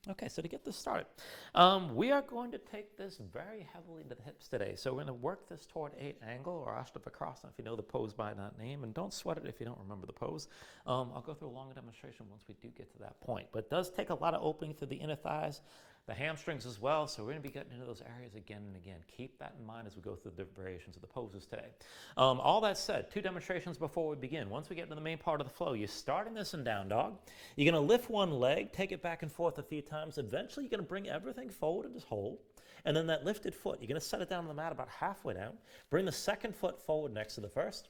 Okay, so to get this started, we are going to take this very heavily to the hips today. So we're going to work this toward 8 angle or Ashtavakrasana if you know the pose by that name, and don't sweat it if you don't remember the pose. I'll go through a longer demonstration once we do get to that point. But it does take a lot of opening through the inner thighs, the hamstrings as well, so we're going to be getting into those areas again and again. Keep that in mind as we go through the different variations of the poses today. All that said, 2 demonstrations before we begin. Once we get into the main part of the flow, you're starting this in down dog. You're going to lift one leg, take it back and forth a few times. Eventually, you're going to bring everything forward and just hold. And then that lifted foot, you're going to set it down on the mat about halfway down. Bring the second foot forward next to the first.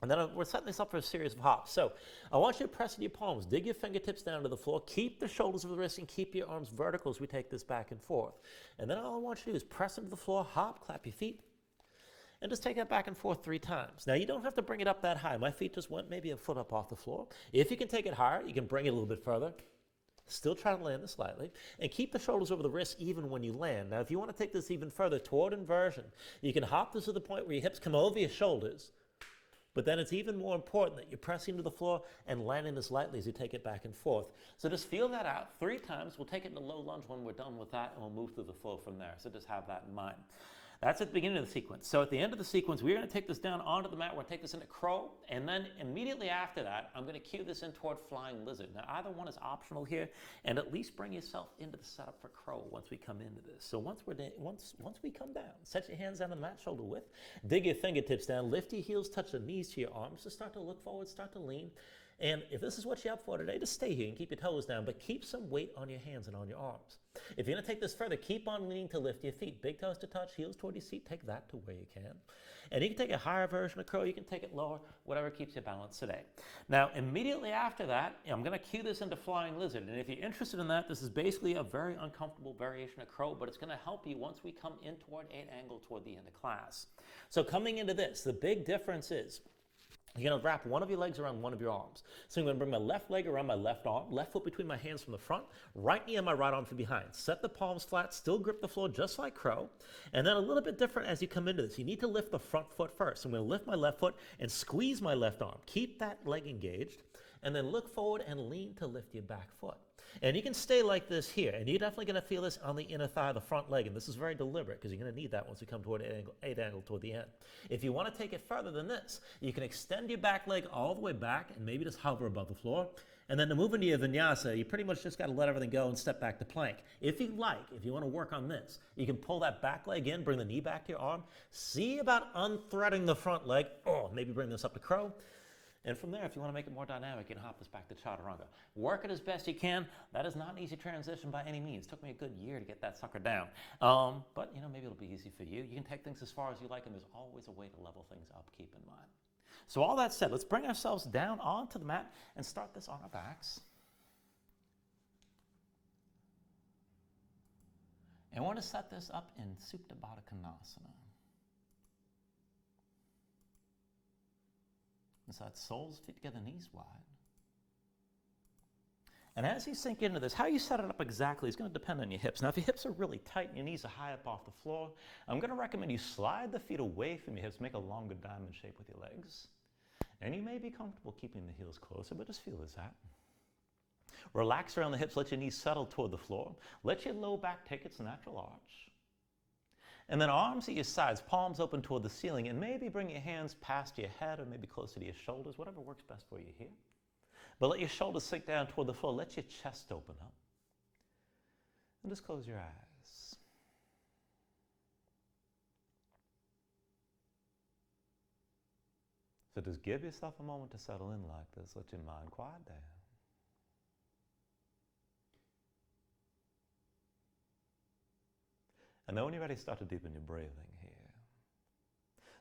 And then we're setting this up for a series of hops. So I want you to press in your palms, dig your fingertips down to the floor, keep the shoulders of the wrist, and keep your arms vertical as we take this back and forth. And then all I want you to do is press into the floor, hop, clap your feet, and just take that back and forth 3 times. Now, you don't have to bring it up that high. My feet just went maybe a foot up off the floor. If you can take it higher, you can bring it a little bit further. Still try to land it slightly. And keep the shoulders over the wrist even when you land. Now, if you want to take this even further toward inversion, you can hop this to the point where your hips come over your shoulders. But then it's even more important that you're pressing to the floor and landing this lightly as you take it back and forth. So just feel that out 3 times. We'll take it in a low lunge when we're done with that, and we'll move through the flow from there. So just have that in mind. That's at the beginning of the sequence. So at the end of the sequence, we're going to take this down onto the mat. We're going to take this into crow. And then immediately after that, I'm going to cue this in toward flying lizard. Now, either one is optional here. And at least bring yourself into the setup for crow once we come into this. So once we come down, set your hands down on the mat, shoulder width. Dig your fingertips down. Lift your heels, touch the knees to your arms. Just start to look forward, start to lean. And if this is what you're up for today, just stay here and keep your toes down, but keep some weight on your hands and on your arms. If you're going to take this further, keep on leaning to lift your feet. Big toes to touch, heels toward your seat. Take that to where you can. And you can take a higher version of crow. You can take it lower, whatever keeps you balanced today. Now, immediately after that, I'm going to cue this into flying lizard. And if you're interested in that, this is basically a very uncomfortable variation of crow, but it's going to help you once we come in toward 8 angle toward the end of class. So coming into this, the big difference is you're going to wrap one of your legs around one of your arms. So I'm going to bring my left leg around my left arm, left foot between my hands from the front, right knee on my right arm from behind. Set the palms flat, still grip the floor just like crow. And then a little bit different as you come into this. You need to lift the front foot first. So I'm going to lift my left foot and squeeze my left arm. Keep that leg engaged. And then look forward and lean to lift your back foot. And you can stay like this here. And you're definitely going to feel this on the inner thigh, the front leg. And this is very deliberate because you're going to need that once we come toward 8 angle toward the end. If you want to take it further than this, you can extend your back leg all the way back and maybe just hover above the floor. And then to move into your vinyasa, you pretty much just got to let everything go and step back to plank. If you want to work on this, you can pull that back leg in, bring the knee back to your arm. See about unthreading the front leg. Or maybe bring this up to crow. And from there, if you want to make it more dynamic, you can hop this back to chaturanga. Work it as best you can. That is not an easy transition by any means. It took me a good year to get that sucker down. But maybe it'll be easy for you. You can take things as far as you like, and there's always a way to level things up, keep in mind. So all that said, let's bring ourselves down onto the mat and start this on our backs. And we want to set this up in Supta Baddha Konasana. And so that's soles, feet together, knees wide. And as you sink into this, how you set it up exactly is going to depend on your hips. Now, if your hips are really tight and your knees are high up off the floor, I'm going to recommend you slide the feet away from your hips, make a longer diamond shape with your legs. And you may be comfortable keeping the heels closer, but just feel this out. Relax around the hips, let your knees settle toward the floor. Let your low back take its natural arch. And then arms at your sides, palms open toward the ceiling, and maybe bring your hands past your head or maybe closer to your shoulders, whatever works best for you here. But let your shoulders sink down toward the floor. Let your chest open up. And just close your eyes. So just give yourself a moment to settle in like this. Let your mind quiet down. And then when you're ready, start to deepen your breathing here.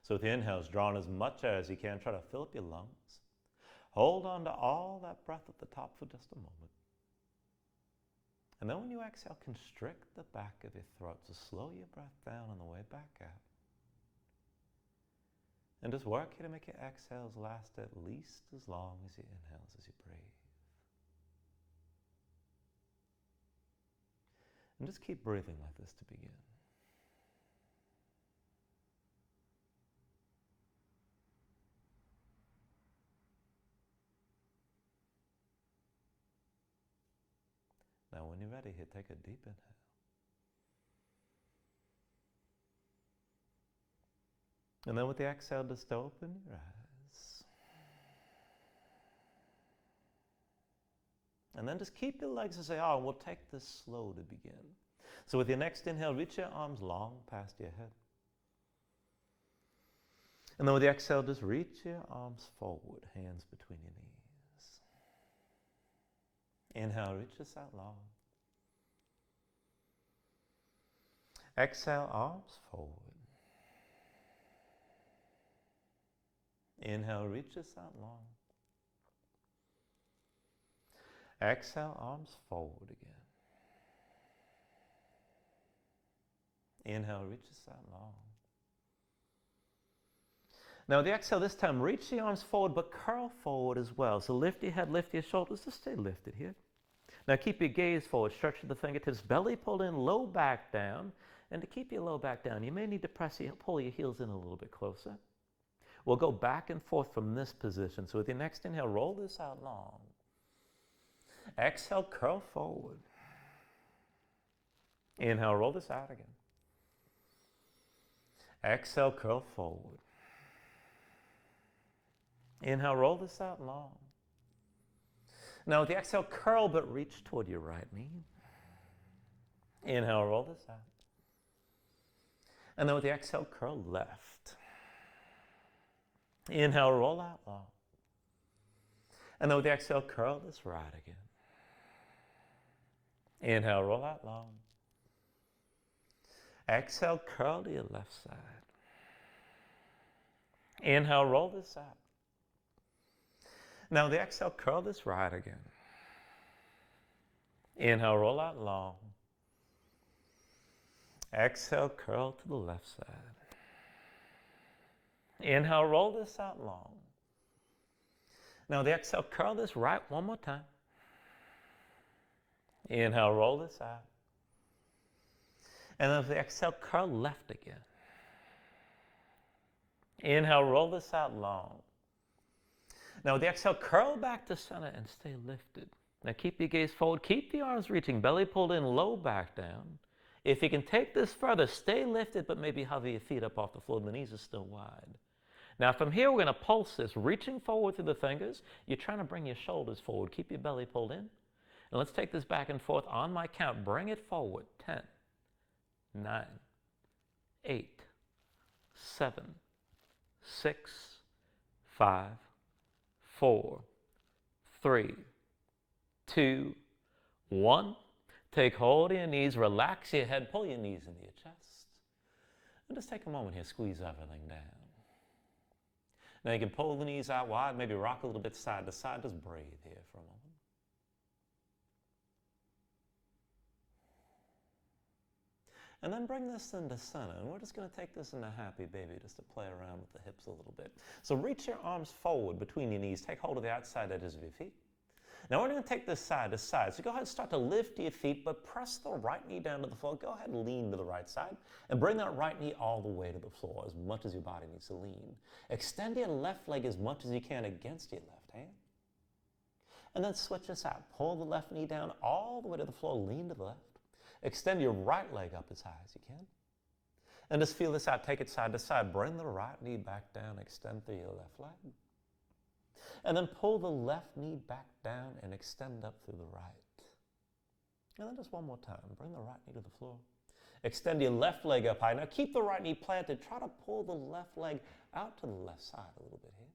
So with the inhales, draw on as much air as you can. Try to fill up your lungs. Hold on to all that breath at the top for just a moment. And then when you exhale, constrict the back of your throat. So slow your breath down on the way back out. And just work here to make your exhales last at least as long as your inhales as you breathe. And just keep breathing like this to begin. Now when you're ready here, take a deep inhale. And then with the exhale, just open your eyes. And then just keep your legs and say, oh, we'll take this slow to begin. So with your next inhale, reach your arms long past your head. And then with the exhale, just reach your arms forward, hands between your knees. Inhale, reach this out long. Exhale, arms forward. Inhale, reach this out long. Exhale, arms forward again. Inhale, reach this out long. Now, the exhale this time, reach the arms forward, but curl forward as well. So lift your head, lift your shoulders, just stay lifted here. Now keep your gaze forward, stretch the fingertips, belly pulled in, low back down. And to keep your low back down, you may need to pull your heels in a little bit closer. We'll go back and forth from this position. So with your next inhale, roll this out long. Exhale, curl forward. Inhale, roll this out again. Exhale, curl forward. Inhale, roll this out long. Now with the exhale, curl but reach toward your right knee. Inhale, roll this out. And then with the exhale, curl left. Inhale, roll out long. And then with the exhale, curl this right again. Inhale, roll out long. Exhale, curl to your left side. Inhale, roll this out. Now the exhale, curl this right again. Inhale, roll out long. Exhale, curl to the left side. Inhale, roll this out long. Now the exhale, curl this right one more time. Inhale, roll this out. And then the exhale, curl left again. Inhale, roll this out long. Now with the exhale, curl back to center and stay lifted. Now keep your gaze forward, keep the arms reaching, belly pulled in, low back down. If you can take this further, stay lifted, but maybe hover your feet up off the floor. The knees are still wide. Now from here, we're going to pulse this, reaching forward through the fingers. You're trying to bring your shoulders forward. Keep your belly pulled in. And let's take this back and forth on my count. Bring it forward. 10, 9, 8, 7, 6, 5, 4, 3, 2, 1. Take hold of your knees, relax your head, pull your knees into your chest. And just take a moment here, squeeze everything down. Now you can pull the knees out wide, maybe rock a little bit side to side. Just breathe here for a moment. And then bring this into center. And we're just going to take this into happy baby just to play around with the hips a little bit. So reach your arms forward between your knees. Take hold of the outside edges of your feet. Now we're going to take this side to side. So go ahead and start to lift your feet, but press the right knee down to the floor. Go ahead and lean to the right side and bring that right knee all the way to the floor as much as your body needs to lean. Extend your left leg as much as you can against your left hand. And then switch this out. Pull the left knee down all the way to the floor. Lean to the left. Extend your right leg up as high as you can. And just feel this out. Take it side to side. Bring the right knee back down. Extend through your left leg. And then pull the left knee back down and extend up through the right. And then just one more time. Bring the right knee to the floor. Extend your left leg up high. Now keep the right knee planted. Try to pull the left leg out to the left side a little bit here.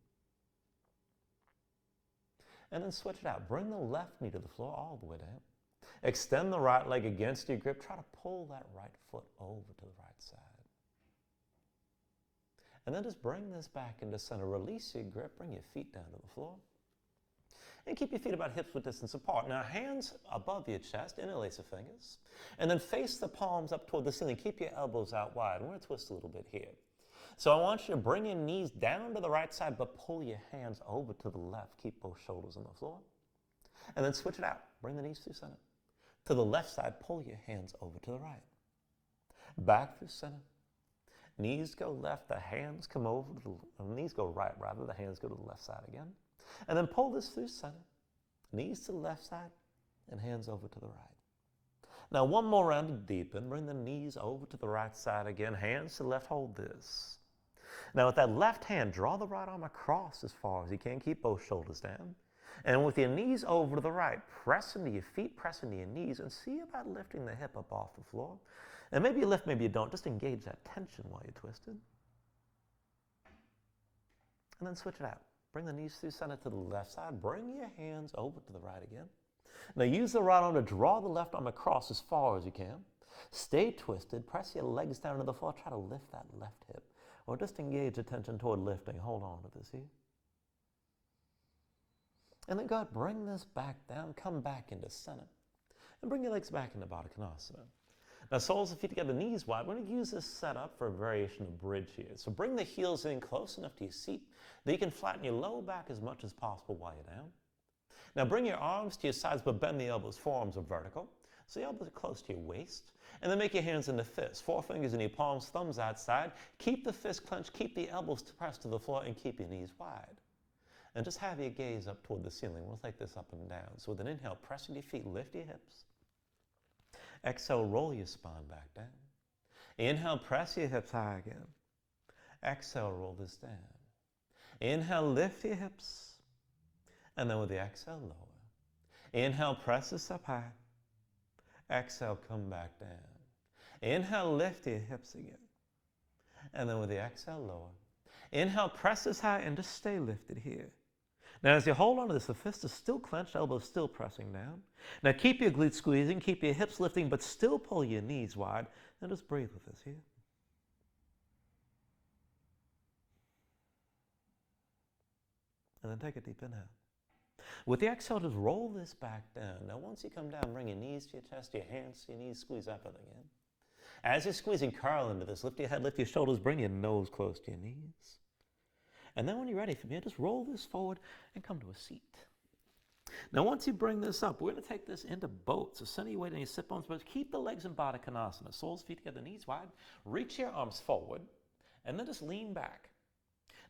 And then switch it out. Bring the left knee to the floor all the way down. Extend the right leg against your grip. Try to pull that right foot over to the right side. And then just bring this back into center. Release your grip. Bring your feet down to the floor. And keep your feet about hips-width distance apart. Now hands above your chest, interlace your fingers. And then face the palms up toward the ceiling. Keep your elbows out wide. We're going to twist a little bit here. So I want you to bring your knees down to the right side, but pull your hands over to the left. Keep both shoulders on the floor. And then switch it out. Bring the knees through center. To the left side, pull your hands over to the right. Back through center. Knees go left, the hands come over to the knees go right, rather, the hands go to the left side again. And then pull this through center. Knees to the left side and hands over to the right. Now one more round to deepen. Bring the knees over to the right side again. Hands to the left, hold this. Now with that left hand, draw the right arm across as far as you can. Keep both shoulders down. And with your knees over to the right, press into your feet, press into your knees, and see about lifting the hip up off the floor. And maybe you lift, maybe you don't. Just engage that tension while you're twisted. And then switch it out. Bring the knees through center to the left side. Bring your hands over to the right again. Now use the right arm to draw the left arm across as far as you can. Stay twisted. Press your legs down to the floor. Try to lift that left hip. Or just engage attention toward lifting. Hold on to this here. And then go ahead, bring this back down. Come back into center. And bring your legs back into Baddha Konasana. Now soles of feet together, knees wide. We're going to use this setup for a variation of bridge here. So bring the heels in close enough to your seat that you can flatten your low back as much as possible while you're down. Now bring your arms to your sides, but bend the elbows. Forearms are vertical. So the elbows are close to your waist. And then make your hands into fists. Forefingers in your palms, thumbs outside. Keep the fist clenched, keep the elbows pressed to the floor, and keep your knees wide. And just have your gaze up toward the ceiling. We'll take this up and down. So with an inhale, press with your feet, lift your hips. Exhale, roll your spine back down. Inhale, press your hips high again. Exhale, roll this down. Inhale, lift your hips. And then with the exhale, lower. Inhale, press this up high. Exhale, come back down. Inhale, lift your hips again. And then with the exhale, lower. Inhale, press this high and just stay lifted here. Now as you hold on to this, the fist is still clenched, elbows still pressing down. Now keep your glutes squeezing, keep your hips lifting, but still pull your knees wide. And just breathe with this here. And then take a deep inhale. With the exhale, just roll this back down. Now once you come down, bring your knees to your chest, your hands to your knees, squeeze up and again. As you're squeezing, curl into this. Lift your head, lift your shoulders, bring your nose close to your knees. And then when you're ready from here, just roll this forward and come to a seat. Now once you bring this up, we're going to take this into boat. So center your weight on your sit bones, but keep the legs in Baddha Konasana. Soles, feet together, knees wide. Reach your arms forward, and then just lean back.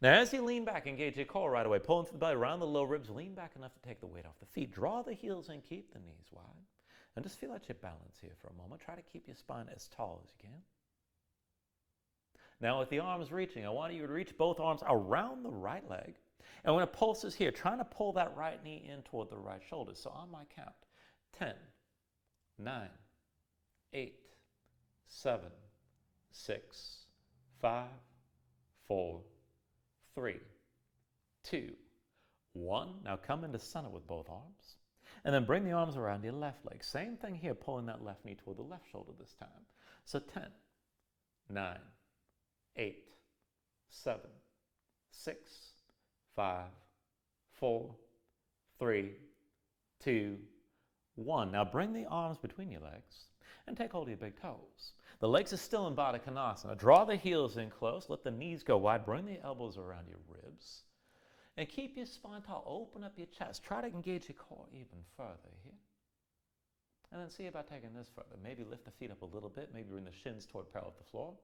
Now as you lean back, engage your core right away. Pulling through the belly, around the low ribs, lean back enough to take the weight off the feet. Draw the heels in, keep the knees wide. And just feel out your balance here for a moment. Try to keep your spine as tall as you can. Now with the arms reaching, I want you to reach both arms around the right leg. And when it pulses here, trying to pull that right knee in toward the right shoulder. So on my count, 10, 9, 8, 7, 6, 5, 4, 3, 2, 1. Now come into center with both arms. And then bring the arms around your left leg. Same thing here, pulling that left knee toward the left shoulder this time. So 10, 9, 8, 7, 6, 5, 4, 3, 2, 1. Now bring the arms between your legs and take hold of your big toes. The legs are still in Baddha Konasana. Draw the heels in close. Let the knees go wide. Bring the elbows around your ribs. And keep your spine tall. Open up your chest. Try to engage your core even further here. And then see about taking this further. Maybe lift the feet up a little bit. Maybe bring the shins toward parallel with the floor.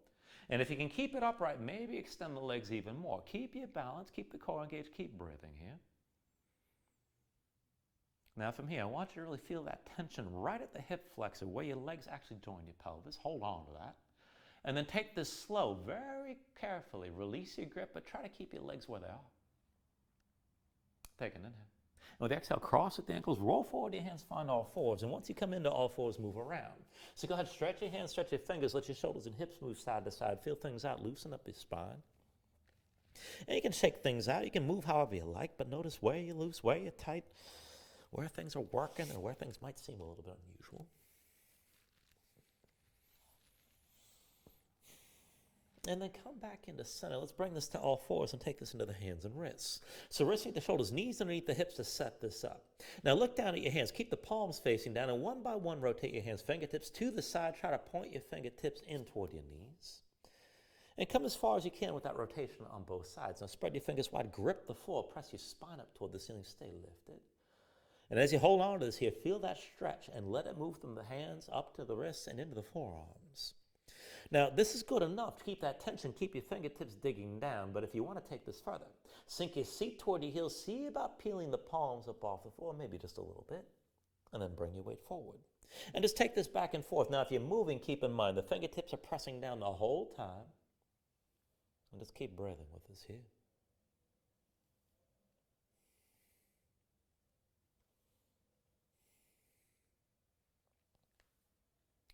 And if you can keep it upright, maybe extend the legs even more. Keep your balance. Keep the core engaged. Keep breathing here. Now from here, I want you to really feel that tension right at the hip flexor where your legs actually join your pelvis. Hold on to that. And then take this slow, very carefully. Release your grip, but try to keep your legs where they are. Take an inhale. And with the exhale, cross at the ankles, roll forward your hands, find all fours. And once you come into all fours, move around. So go ahead, stretch your hands, stretch your fingers, let your shoulders and hips move side to side. Feel things out, loosen up your spine. And you can shake things out. You can move however you like, but notice where you're loose, where you're tight, where things are working, and where things might seem a little bit unusual. And then come back into center. Let's bring this to all fours and take this into the hands and wrists. So wrists underneath the shoulders, knees underneath the hips to set this up. Now look down at your hands. Keep the palms facing down, and one by one rotate your hands, fingertips to the side. Try to point your fingertips in toward your knees. And come as far as you can with that rotation on both sides. Now spread your fingers wide, grip the floor, press your spine up toward the ceiling, stay lifted. And as you hold on to this here, feel that stretch and let it move from the hands up to the wrists and into the forearms. Now, this is good enough to keep that tension, keep your fingertips digging down, but if you want to take this further, sink your seat toward your heels, see about peeling the palms up off the floor, maybe just a little bit, and then bring your weight forward. And just take this back and forth. Now, if you're moving, keep in mind the fingertips are pressing down the whole time. And just keep breathing with us here.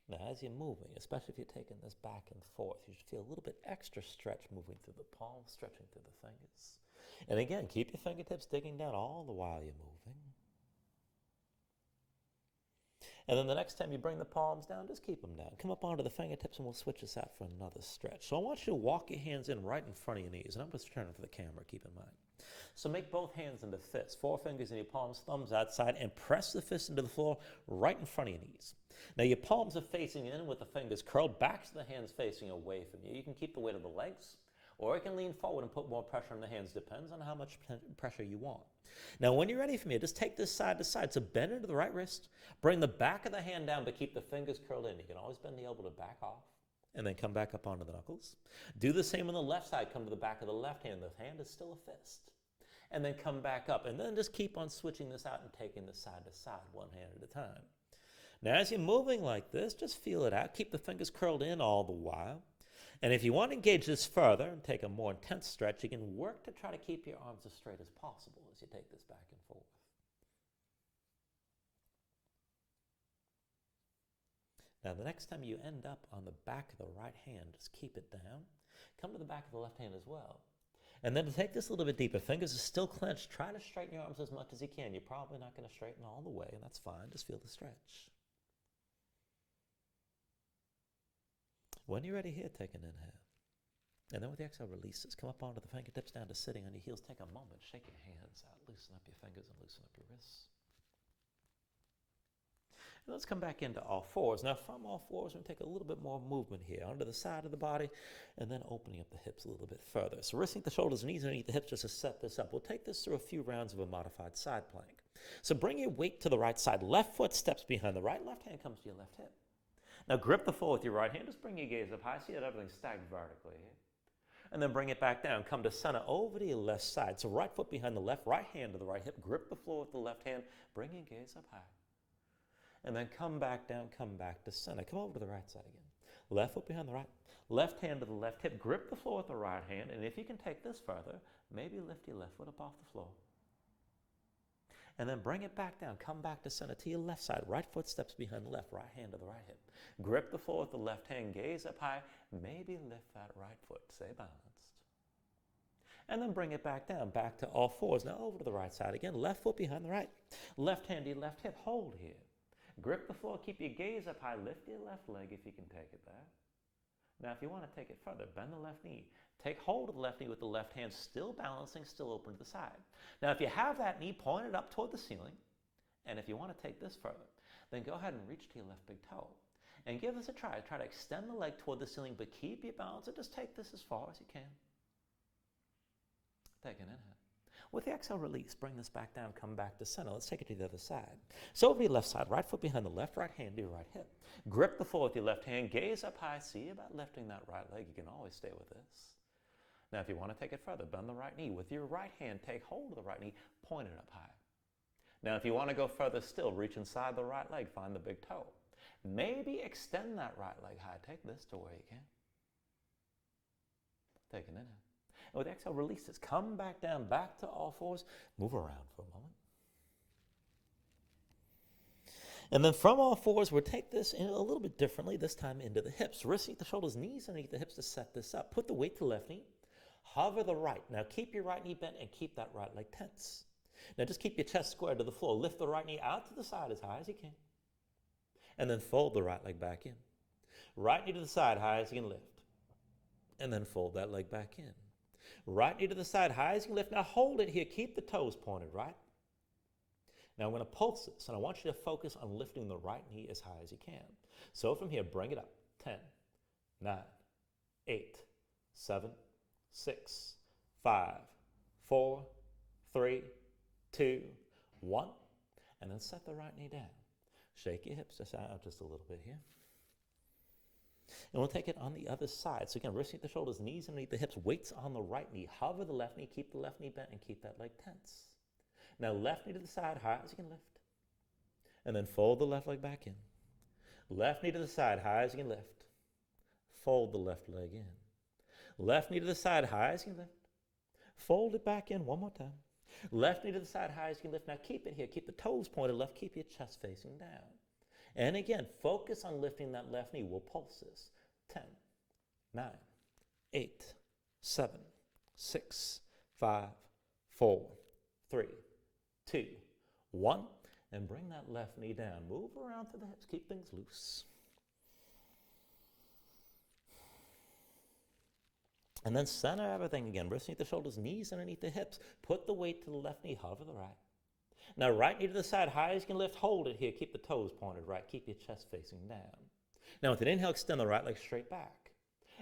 Now, as you're moving, especially if you're taking this back and forth, you should feel a little bit extra stretch moving through the palms, stretching through the fingers. And again, keep your fingertips digging down all the while you're moving. And then the next time you bring the palms down, just keep them down. Come up onto the fingertips and we'll switch this out for another stretch. So I want you to walk your hands in right in front of your knees. And I'm just turning for the camera, keep in mind. So make both hands into fists, 4 fingers in your palms, thumbs outside, and press the fists into the floor right in front of your knees. Now your palms are facing in with the fingers curled back to the hands facing away from you. You can keep the weight of the legs, or you can lean forward and put more pressure on the hands. Depends on how much pressure you want. Now when you're ready for me, just take this side to side. So bend into the right wrist, bring the back of the hand down, but keep the fingers curled in. You can always bend the elbow to back off, and then come back up onto the knuckles. Do the same on the left side. Come to the back of the left hand. The hand is still a fist. And then come back up. And then just keep on switching this out and taking this side to side, one hand at a time. Now as you're moving like this, just feel it out. Keep the fingers curled in all the while. And if you want to engage this further and take a more intense stretch, you can work to try to keep your arms as straight as possible as you take this back and forth. Now the next time you end up on the back of the right hand, just keep it down. Come to the back of the left hand as well. And then to take this a little bit deeper, fingers are still clenched. Try to straighten your arms as much as you can. You're probably not going to straighten all the way, and that's fine. Just feel the stretch. When you're ready here, take an inhale. And then with the exhale, release this. Come up onto the fingertips, down to sitting on your heels. Take a moment, shake your hands out, loosen up your fingers and loosen up your wrists. And let's come back into all fours. Now from all fours, we're going to take a little bit more movement here, onto the side of the body, and then opening up the hips a little bit further. So wristing the shoulders, knees underneath the hips just to set this up. We'll take this through a few rounds of a modified side plank. So bring your weight to the right side. Left foot steps behind the right. Left hand comes to your left hip. Now grip the floor with your right hand. Just bring your gaze up high. See that everything's stacked vertically here. And then bring it back down. Come to center over to your left side. So right foot behind the left, right hand to the right hip. Grip the floor with the left hand. Bring your gaze up high. And then come back down, come back to center. Come over to the right side again. Left foot behind the right. Left hand to the left hip. Grip the floor with the right hand. And if you can take this further, maybe lift your left foot up off the floor. And then bring it back down. Come back to center to your left side. Right foot steps behind the left. Right hand to the right hip. Grip the floor with the left hand. Gaze up high. Maybe lift that right foot. Stay balanced. And then bring it back down. Back to all fours. Now over to the right side again. Left foot behind the right. Left hand to your left hip. Hold here. Grip the floor. Keep your gaze up high. Lift your left leg if you can take it there. Now if you want to take it further, bend the left knee. Take hold of the left knee with the left hand, still balancing, still open to the side. Now if you have that knee pointed up toward the ceiling, and if you want to take this further, then go ahead and reach to your left big toe. And give this a try. Try to extend the leg toward the ceiling, but keep your balance and just take this as far as you can. Take an inhale. With the exhale, release. Bring this back down, come back to center. Let's take it to the other side. So over your left side, right foot behind the left, right hand to your right hip. Grip the floor with your left hand, gaze up high, see about lifting that right leg. You can always stay with this. Now if you want to take it further, bend the right knee. With your right hand, take hold of the right knee, point it up high. Now if you want to go further still, reach inside the right leg, find the big toe. Maybe extend that right leg high. Take this to where you can. Take an inhale. And with exhale, release this. Come back down, back to all fours. Move around for a moment. And then from all fours, we'll take this in a little bit differently, this time into the hips. Wrists underneath the shoulders, knees underneath the hips to set this up. Put the weight to the left knee. Hover the right. Now keep your right knee bent and keep that right leg tense. Now just keep your chest squared to the floor. Lift the right knee out to the side as high as you can. And then fold the right leg back in. Right knee to the side, high as you can lift. And then fold that leg back in. Right knee to the side, high as you can lift. Now hold it here. Keep the toes pointed, right? Now I'm going to pulse this, and I want you to focus on lifting the right knee as high as you can. So from here, bring it up. 10, 9, 8, 7, 6, 5, 4, 3, 2, 1. And then set the right knee down. Shake your hips just out just a little bit here. And we'll take it on the other side. So again, wrists underneath the shoulders, knees underneath the hips, weights on the right knee. Hover the left knee, keep the left knee bent, and keep that leg tense. Now left knee to the side, high as you can lift. And then fold the left leg back in. Left knee to the side, high as you can lift. Fold the left leg in. Left knee to the side, high as you can lift. Fold it back in one more time. Left knee to the side, high as you can lift. Now keep it here. Keep the toes pointed left. Keep your chest facing down. And again, focus on lifting that left knee. We'll pulse this. 10, 9, 8, 7, 6, 5, 4, 3, 2, 1. And bring that left knee down. Move around to the hips. Keep things loose. And then center everything again. Wrists underneath the shoulders, knees underneath the hips. Put the weight to the left knee, hover the right. Now right knee to the side, high as you can lift. Hold it here. Keep the toes pointed right. Keep your chest facing down. Now with an inhale, extend the right leg straight back.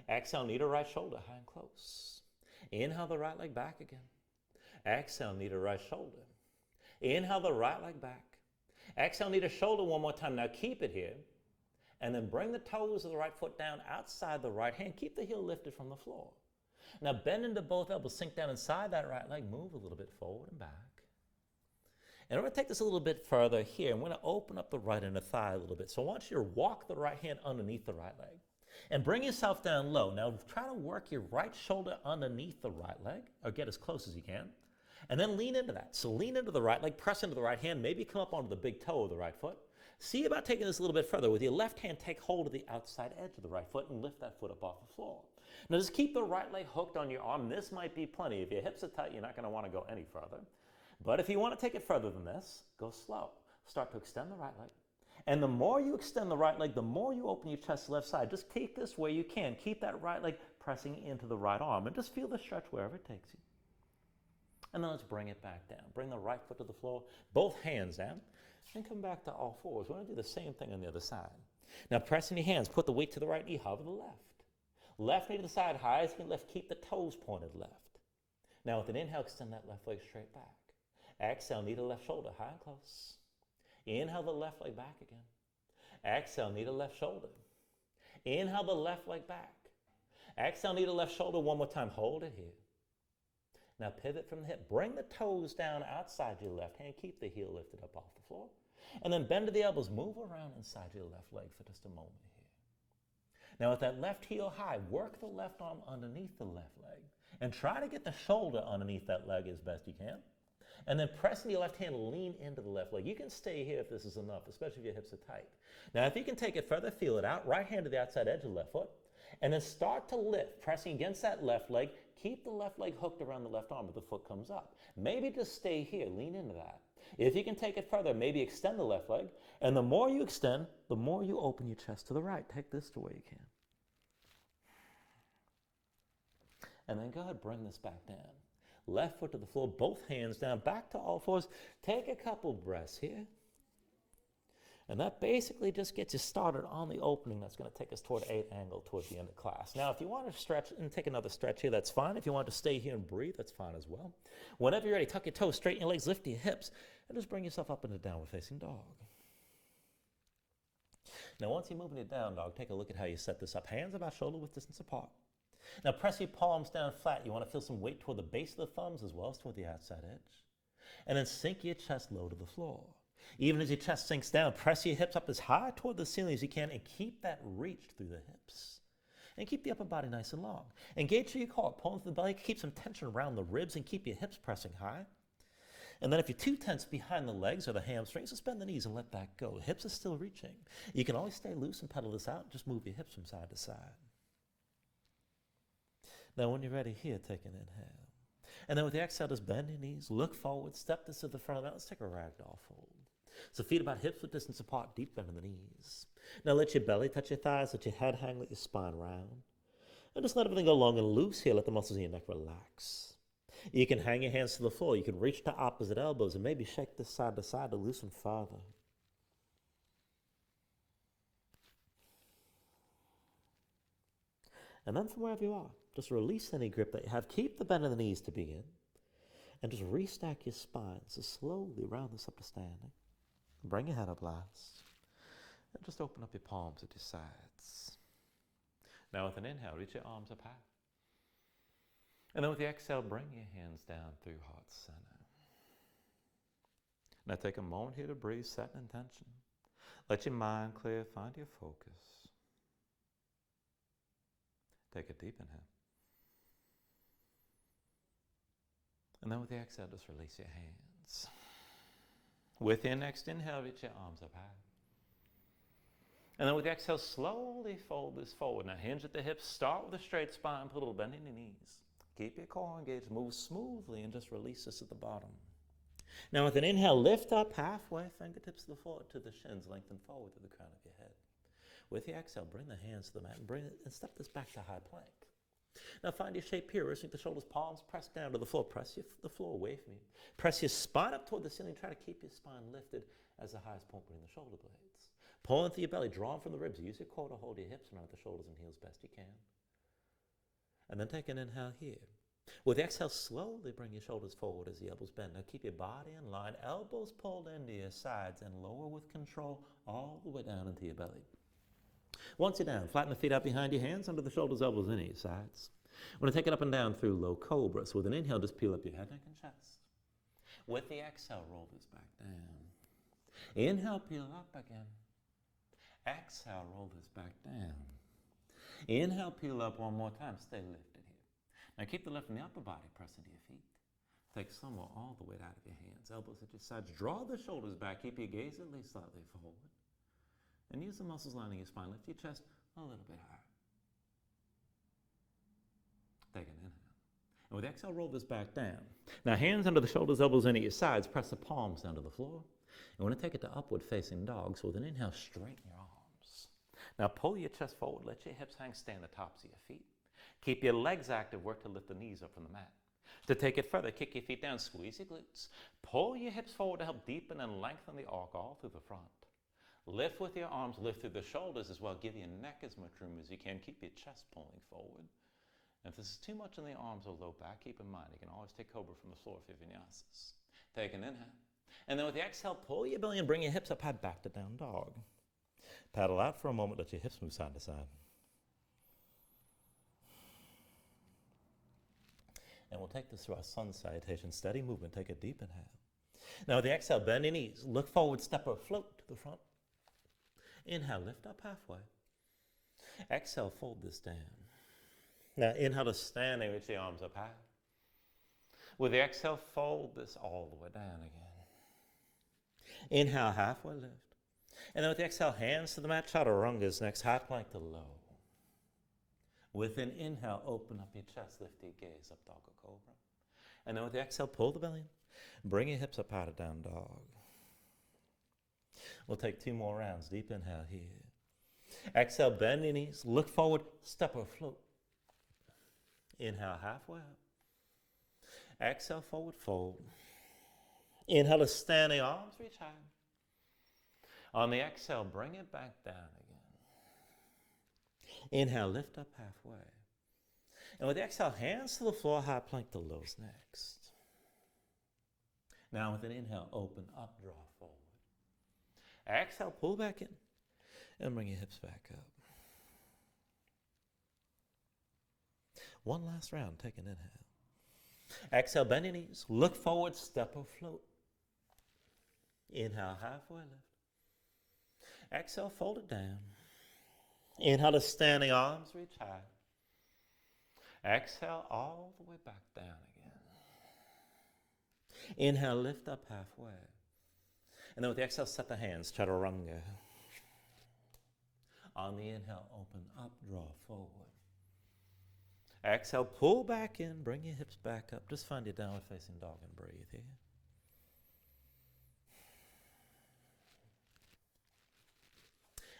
Exhale, knee to right shoulder, high and close. Inhale the right leg back again. Exhale, knee to right shoulder. Inhale the right leg back. Exhale, knee to shoulder one more time. Now keep it here. And then bring the toes of the right foot down outside the right hand. Keep the heel lifted from the floor. Now bend into both elbows. Sink down inside that right leg. Move a little bit forward and back. And I'm going to take this a little bit further here. I'm going to open up the right inner thigh a little bit. So I want you to walk the right hand underneath the right leg. And bring yourself down low. Now try to work your right shoulder underneath the right leg. Or get as close as you can. And then lean into that. So lean into the right leg, press into the right hand, maybe come up onto the big toe of the right foot. See about taking this a little bit further. With your left hand, take hold of the outside edge of the right foot and lift that foot up off the floor. Now just keep the right leg hooked on your arm. This might be plenty. If your hips are tight, you're not going to want to go any further. But if you want to take it further than this, go slow. Start to extend the right leg. And the more you extend the right leg, the more you open your chest to the left side. Just take this where you can. Keep that right leg pressing into the right arm. And just feel the stretch wherever it takes you. And then let's bring it back down. Bring the right foot to the floor, both hands down, and come back to all fours. We're going to do the same thing on the other side. Now press in your hands, put the weight to the right knee, hover the left. Left knee to the side, high as you can lift, keep the toes pointed left. Now with an inhale, extend that left leg straight back. Exhale, knee to left shoulder, high and close. Inhale the left leg back again. Exhale, knee to left shoulder. Inhale the left leg back. Exhale, knee to left shoulder one more time. Hold it here. Now pivot from the hip. Bring the toes down outside your left hand. Keep the heel lifted up off the floor. And then bend to the elbows. Move around inside your left leg for just a moment here. Now with that left heel high, work the left arm underneath the left leg. And try to get the shoulder underneath that leg as best you can. And then press in your left hand, lean into the left leg. You can stay here if this is enough, especially if your hips are tight. Now if you can take it further, feel it out. Right hand to the outside edge of the left foot. And then start to lift, pressing against that left leg. Keep the left leg hooked around the left arm if the foot comes up. Maybe just stay here, lean into that. If you can take it further, maybe extend the left leg. And the more you extend, the more you open your chest to the right. Take this to where you can. And then go ahead, bring this back down. Left foot to the floor, both hands down, back to all fours. Take a couple breaths here. And that basically just gets you started on the opening that's going to take us toward 8 angle towards the end of class. Now, if you want to stretch and take another stretch here, that's fine. If you want to stay here and breathe, that's fine as well. Whenever you're ready, tuck your toes, straighten your legs, lift your hips, and just bring yourself up into downward facing dog. Now, once you're moving it down, dog, take a look at how you set this up. Hands about shoulder width distance apart. Now, press your palms down flat. You want to feel some weight toward the base of the thumbs as well as toward the outside edge. And then sink your chest low to the floor. Even as your chest sinks down, press your hips up as high toward the ceiling as you can and keep that reach through the hips. And keep the upper body nice and long. Engage through your core, pull into the belly, keep some tension around the ribs and keep your hips pressing high. And then if you're too tense behind the legs or the hamstrings, just bend the knees and let that go. The hips are still reaching. You can always stay loose and pedal this out. Just move your hips from side to side. Now when you're ready here, take an inhale. And then with the exhale, just bend your knees, look forward, step this to the front of the mat. Let's take a ragdoll fold. So feet about hips width distance apart, deep bend in the knees. Now let your belly touch your thighs, let your head hang, let your spine round. And just let everything go long and loose here, let the muscles in your neck relax. You can hang your hands to the floor, you can reach to opposite elbows and maybe shake this side to side to loosen farther. And then from wherever you are, just release any grip that you have. Keep the bend in the knees to begin. And just restack your spine. So slowly round this up to standing. Bring your head up last. And just open up your palms at your sides. Now with an inhale, reach your arms up high. And then with the exhale, bring your hands down through heart center. Now take a moment here to breathe, set an intention. Let your mind clear, find your focus. Take a deep inhale. And then with the exhale, just release your hands. With your next inhale, reach your arms up high. And then with the exhale, slowly fold this forward. Now hinge at the hips, start with a straight spine, put a little bend in your knees. Keep your core engaged, move smoothly, and just release this at the bottom. Now with an inhale, lift up halfway, fingertips to the floor, to the shins, lengthen forward to the crown of your head. With the exhale, bring the hands to the mat and step this back to high plank. Now find your shape here, resting the shoulders, palms pressed down to the floor. Press the floor away from you. Press your spine up toward the ceiling. Try to keep your spine lifted as the highest point between the shoulder blades. Pull into your belly, draw from the ribs. Use your core to hold your hips around the shoulders and heels best you can. And then take an inhale here. With the exhale, slowly bring your shoulders forward as the elbows bend. Now keep your body in line, elbows pulled into your sides, and lower with control all the way down into your belly. Once you're down, flatten the feet out behind your hands, under the shoulders, elbows into your sides. We're going to take it up and down through low cobra. So with an inhale, just peel up your head, neck, and chest. With the exhale, roll this back down. Inhale, peel up again. Exhale, roll this back down. Inhale, peel up one more time. Stay lifted here. Now keep the lift in the upper body, press into your feet. Take some or all the weight out of your hands. Elbows at your sides. Draw the shoulders back. Keep your gaze at least slightly forward. And use the muscles lining your spine. Lift your chest a little bit higher. Take an inhale. And with exhale, roll this back down. Now hands under the shoulders, elbows into your sides. Press the palms down to the floor. You want to take it to upward facing dog. So with an inhale, straighten your arms. Now pull your chest forward. Let your hips hang, stay on the tops of your feet. Keep your legs active. Work to lift the knees up from the mat. To take it further, kick your feet down. Squeeze your glutes. Pull your hips forward to help deepen and lengthen the arc all through the front. Lift with your arms. Lift through the shoulders as well. Give your neck as much room as you can. Keep your chest pulling forward. If this is too much in the arms or low back, keep in mind, you can always take cobra from the floor for your vinyasas. Take an inhale. And then with the exhale, pull your belly and bring your hips up high, back to down dog. Paddle out for a moment, let your hips move side to side. And we'll take this through our sun salutation. Steady movement, take a deep inhale. Now with the exhale, bend your knees. Look forward, step or float to the front. Inhale, lift up halfway. Exhale, fold this down. Now inhale to standing, reach the arms up high. With the exhale, fold this all the way down again. Inhale, halfway lift. And then with the exhale, hands to the mat, chaturangas next, high plank to low. With an inhale, open up your chest, lift your gaze up, dog or cobra. And then with the exhale, pull the belly in. Bring your hips up high to down dog. We'll take 2 more rounds. Deep inhale here. Exhale, bend your knees, look forward, step or float. Inhale, halfway up. Exhale, forward fold. Inhale to standing arms, reach high. On the exhale, bring it back down again. Inhale, lift up halfway. And with the exhale, hands to the floor, high plank to lows next. Now with an inhale, open up, draw forward. Exhale, pull back in. And bring your hips back up. One last round, take an inhale. Exhale, bend your knees, look forward, step or float. Inhale, halfway lift. Exhale, fold it down. Inhale to standing arms, reach high. Exhale, all the way back down again. Inhale, lift up halfway. And then with the exhale, set the hands, chaturanga. On the inhale, open up, draw forward. Exhale, pull back in, bring your hips back up. Just find your downward facing dog and breathe here.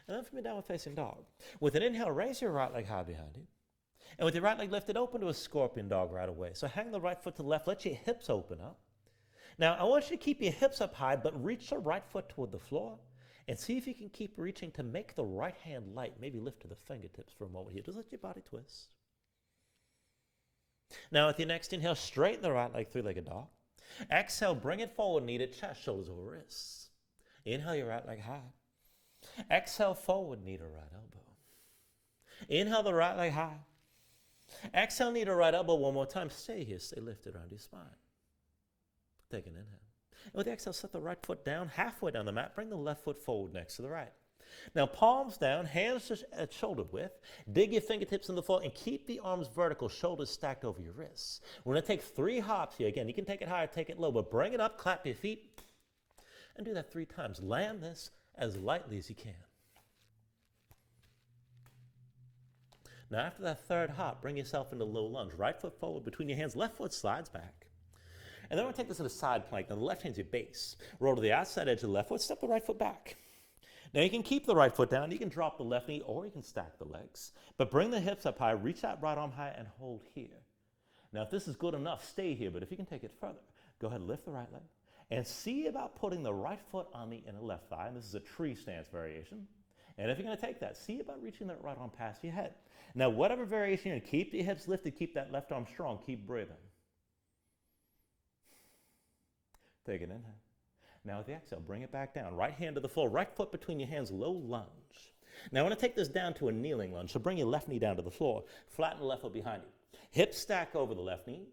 And then from your downward facing dog, with an inhale, raise your right leg high behind you. And with your right leg lifted, open to a scorpion dog right away. So hang the right foot to the left, let your hips open up. Now, I want you to keep your hips up high, but reach the right foot toward the floor. And see if you can keep reaching to make the right hand light. Maybe lift to the fingertips for a moment here. Just let your body twist. Now, with your next inhale, straighten the right leg, three-legged dog. Exhale, bring it forward, knee to chest, shoulders over wrists. Inhale your right leg high. Exhale, forward, knee to right elbow. Inhale the right leg high. Exhale, knee to right elbow one more time. Stay here, stay lifted around your spine. Take an inhale. And with the exhale, set the right foot down, halfway down the mat. Bring the left foot forward next to the right. Now, palms down, hands at shoulder width. Dig your fingertips in the floor and keep the arms vertical, shoulders stacked over your wrists. We're going to take 3 hops here. Again, you can take it high or take it low, but bring it up, clap your feet, and do that 3 times. Land this as lightly as you can. Now, after that 3rd hop, bring yourself into low lunge. Right foot forward between your hands, left foot slides back. And then we're going to take this to the side plank. Now, the left hand's your base. Roll to the outside edge of the left foot, step the right foot back. Now, you can keep the right foot down. You can drop the left knee, or you can stack the legs. But bring the hips up high, reach that right arm high, and hold here. Now, if this is good enough, stay here. But if you can take it further, go ahead and lift the right leg. And see about putting the right foot on the inner left thigh. And this is a tree stance variation. And if you're going to take that, see about reaching that right arm past your head. Now, whatever variation you're in, keep your hips lifted, keep that left arm strong, keep breathing. Take an inhale. Now with the exhale, bring it back down. Right hand to the floor, right foot between your hands, low lunge. Now I want to take this down to a kneeling lunge, so bring your left knee down to the floor. Flatten the left foot behind you. Hips stack over the left knee,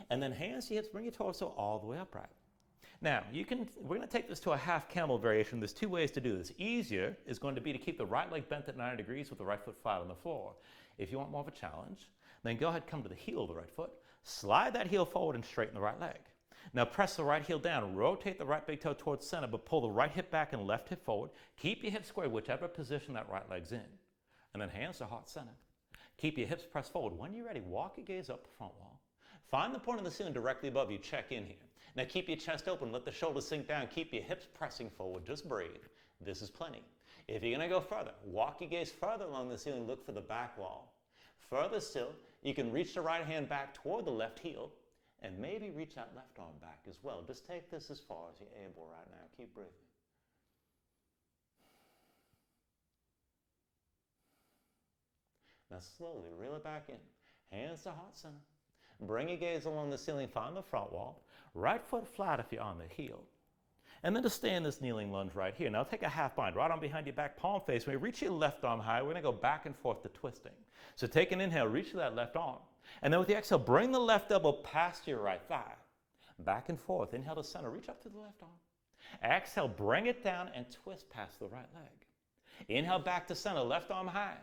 and then hands to hips, bring your torso all the way upright. Now, we're going to take this to a half camel variation. There's 2 ways to do this. Easier is going to be to keep the right leg bent at 90 degrees with the right foot flat on the floor. If you want more of a challenge, then go ahead, come to the heel of the right foot, slide that heel forward and straighten the right leg. Now press the right heel down, rotate the right big toe towards center, but pull the right hip back and left hip forward. Keep your hips square, whichever position that right leg's in. And then hands to heart center. Keep your hips pressed forward. When you're ready, walk your gaze up the front wall. Find the point of the ceiling directly above you. Check in here. Now keep your chest open. Let the shoulders sink down. Keep your hips pressing forward. Just breathe. This is plenty. If you're going to go further, walk your gaze further along the ceiling. Look for the back wall. Further still, you can reach the right hand back toward the left heel and maybe reach that left arm back as well. Just take this as far as you're able right now. Keep breathing. Now slowly reel it back in. Hands to heart center. Bring your gaze along the ceiling, find the front wall. Right foot flat if you're on the heel. And then to stay in this kneeling lunge right here. Now take a half bind, right arm behind your back, palm face. When you reach your left arm high, we're going to go back and forth to twisting. So take an inhale, reach that left arm. And then with the exhale, bring the left elbow past your right thigh. Back and forth. Inhale to center, reach up to the left arm. Exhale, bring it down and twist past the right leg. Inhale back to center, left arm high.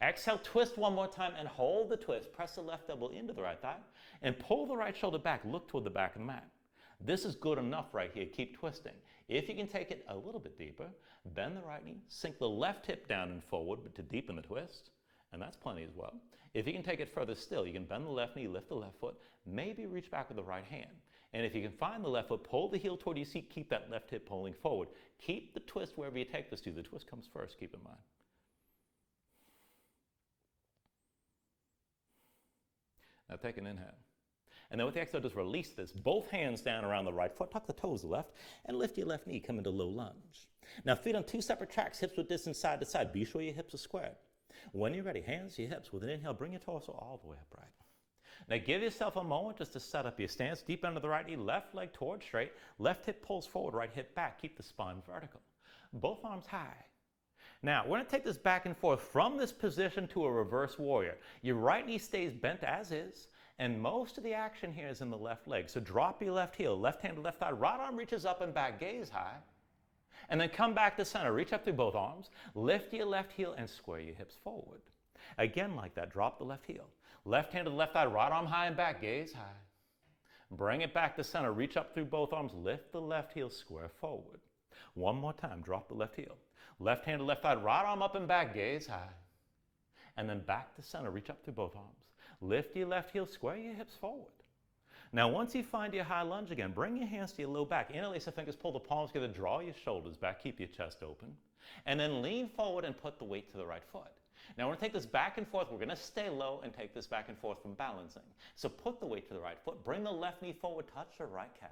Exhale, twist one more time and hold the twist. Press the left elbow into the right thigh and pull the right shoulder back. Look toward the back of the mat. This is good enough right here. Keep twisting. If you can take it a little bit deeper, bend the right knee, sink the left hip down and forward to deepen the twist, and that's plenty as well. If you can take it further still, you can bend the left knee, lift the left foot, maybe reach back with the right hand. And if you can find the left foot, pull the heel toward your seat, keep that left hip pulling forward. Keep the twist wherever you take this to. The twist comes first, keep in mind. Now take an inhale. And then with the exhale, just release this. Both hands down around the right foot, tuck the toes to the left, and lift your left knee, come into low lunge. Now feet on 2 separate tracks, hips with distance side to side. Be sure your hips are squared. When you're ready, hands to your hips. With an inhale, bring your torso all the way upright. Now give yourself a moment just to set up your stance. Deep under the right knee, left leg towards straight. Left hip pulls forward, right hip back. Keep the spine vertical. Both arms high. Now, we're going to take this back and forth from this position to a reverse warrior. Your right knee stays bent as is, and most of the action here is in the left leg. So drop your left heel, left hand to left thigh, right arm reaches up and back, gaze high. And then come back to center, reach up through both arms, lift your left heel and square your hips forward. Again like that, drop the left heel. Left hand to the left thigh, right arm high and back, gaze high. Bring it back to center, reach up through both arms, lift the left heel, square forward. One more time, drop the left heel. Left hand to left thigh, right arm up and back, gaze high. And then back to center, reach up through both arms. Lift your left heel, square your hips forward. Now once you find your high lunge again, bring your hands to your low back. Interlace the fingers, pull the palms together, draw your shoulders back, keep your chest open. And then lean forward and put the weight to the right foot. Now we're going to take this back and forth. We're going to stay low and take this back and forth from balancing. So put the weight to the right foot, bring the left knee forward, touch your right calf.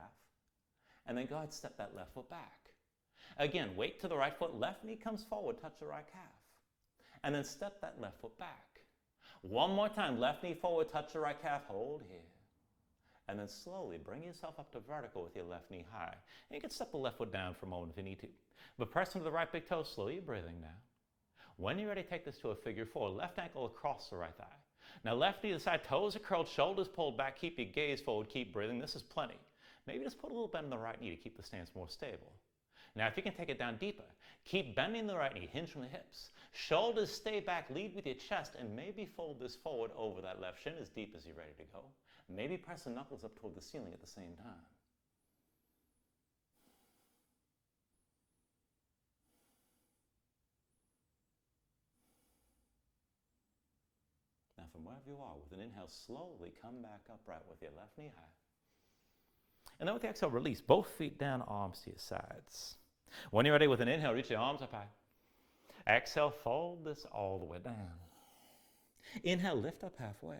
And then go ahead and step that left foot back. Again, weight to the right foot, left knee comes forward, touch the right calf. And then step that left foot back. One more time, left knee forward, touch the right calf, hold here. And then slowly bring yourself up to vertical with your left knee high. And you can step the left foot down for a moment if you need to. But press into the right big toe, slowly breathing now. When you're ready, take this to a figure 4, left ankle across the right thigh. Now left knee to the side, toes are curled, shoulders pulled back, keep your gaze forward, keep breathing. This is plenty. maybe just put a little bend in the right knee to keep the stance more stable. Now, if you can take it down deeper, keep bending the right knee, hinge from the hips. Shoulders stay back, lead with your chest, and maybe fold this forward over that left shin as deep as you're ready to go. Maybe press the knuckles up toward the ceiling at the same time. Now, from wherever you are, with an inhale, slowly come back upright with your left knee high. And then with the exhale, release both feet down, arms to your sides. When you're ready, with an inhale, reach your arms up high. Exhale, fold this all the way down. Inhale, lift up halfway.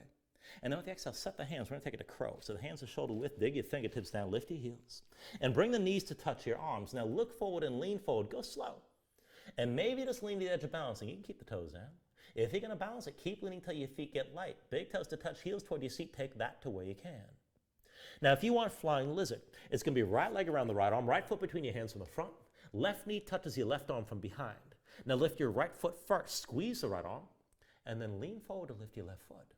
And then with the exhale, set the hands. We're going to take it to crow. So the hands are shoulder width, dig your fingertips down, lift your heels. And bring the knees to touch your arms. Now look forward and lean forward. Go slow. And maybe just lean to the edge of balancing. You can keep the toes down. If you're going to balance it, keep leaning till your feet get light. Big toes to touch, heels toward your seat. Take that to where you can. Now, if you want flying lizard, it's going to be right leg around the right arm, right foot between your hands from the front. Left knee touches your left arm from behind. Now lift your right foot first, squeeze the right arm, and then lean forward to lift your left foot.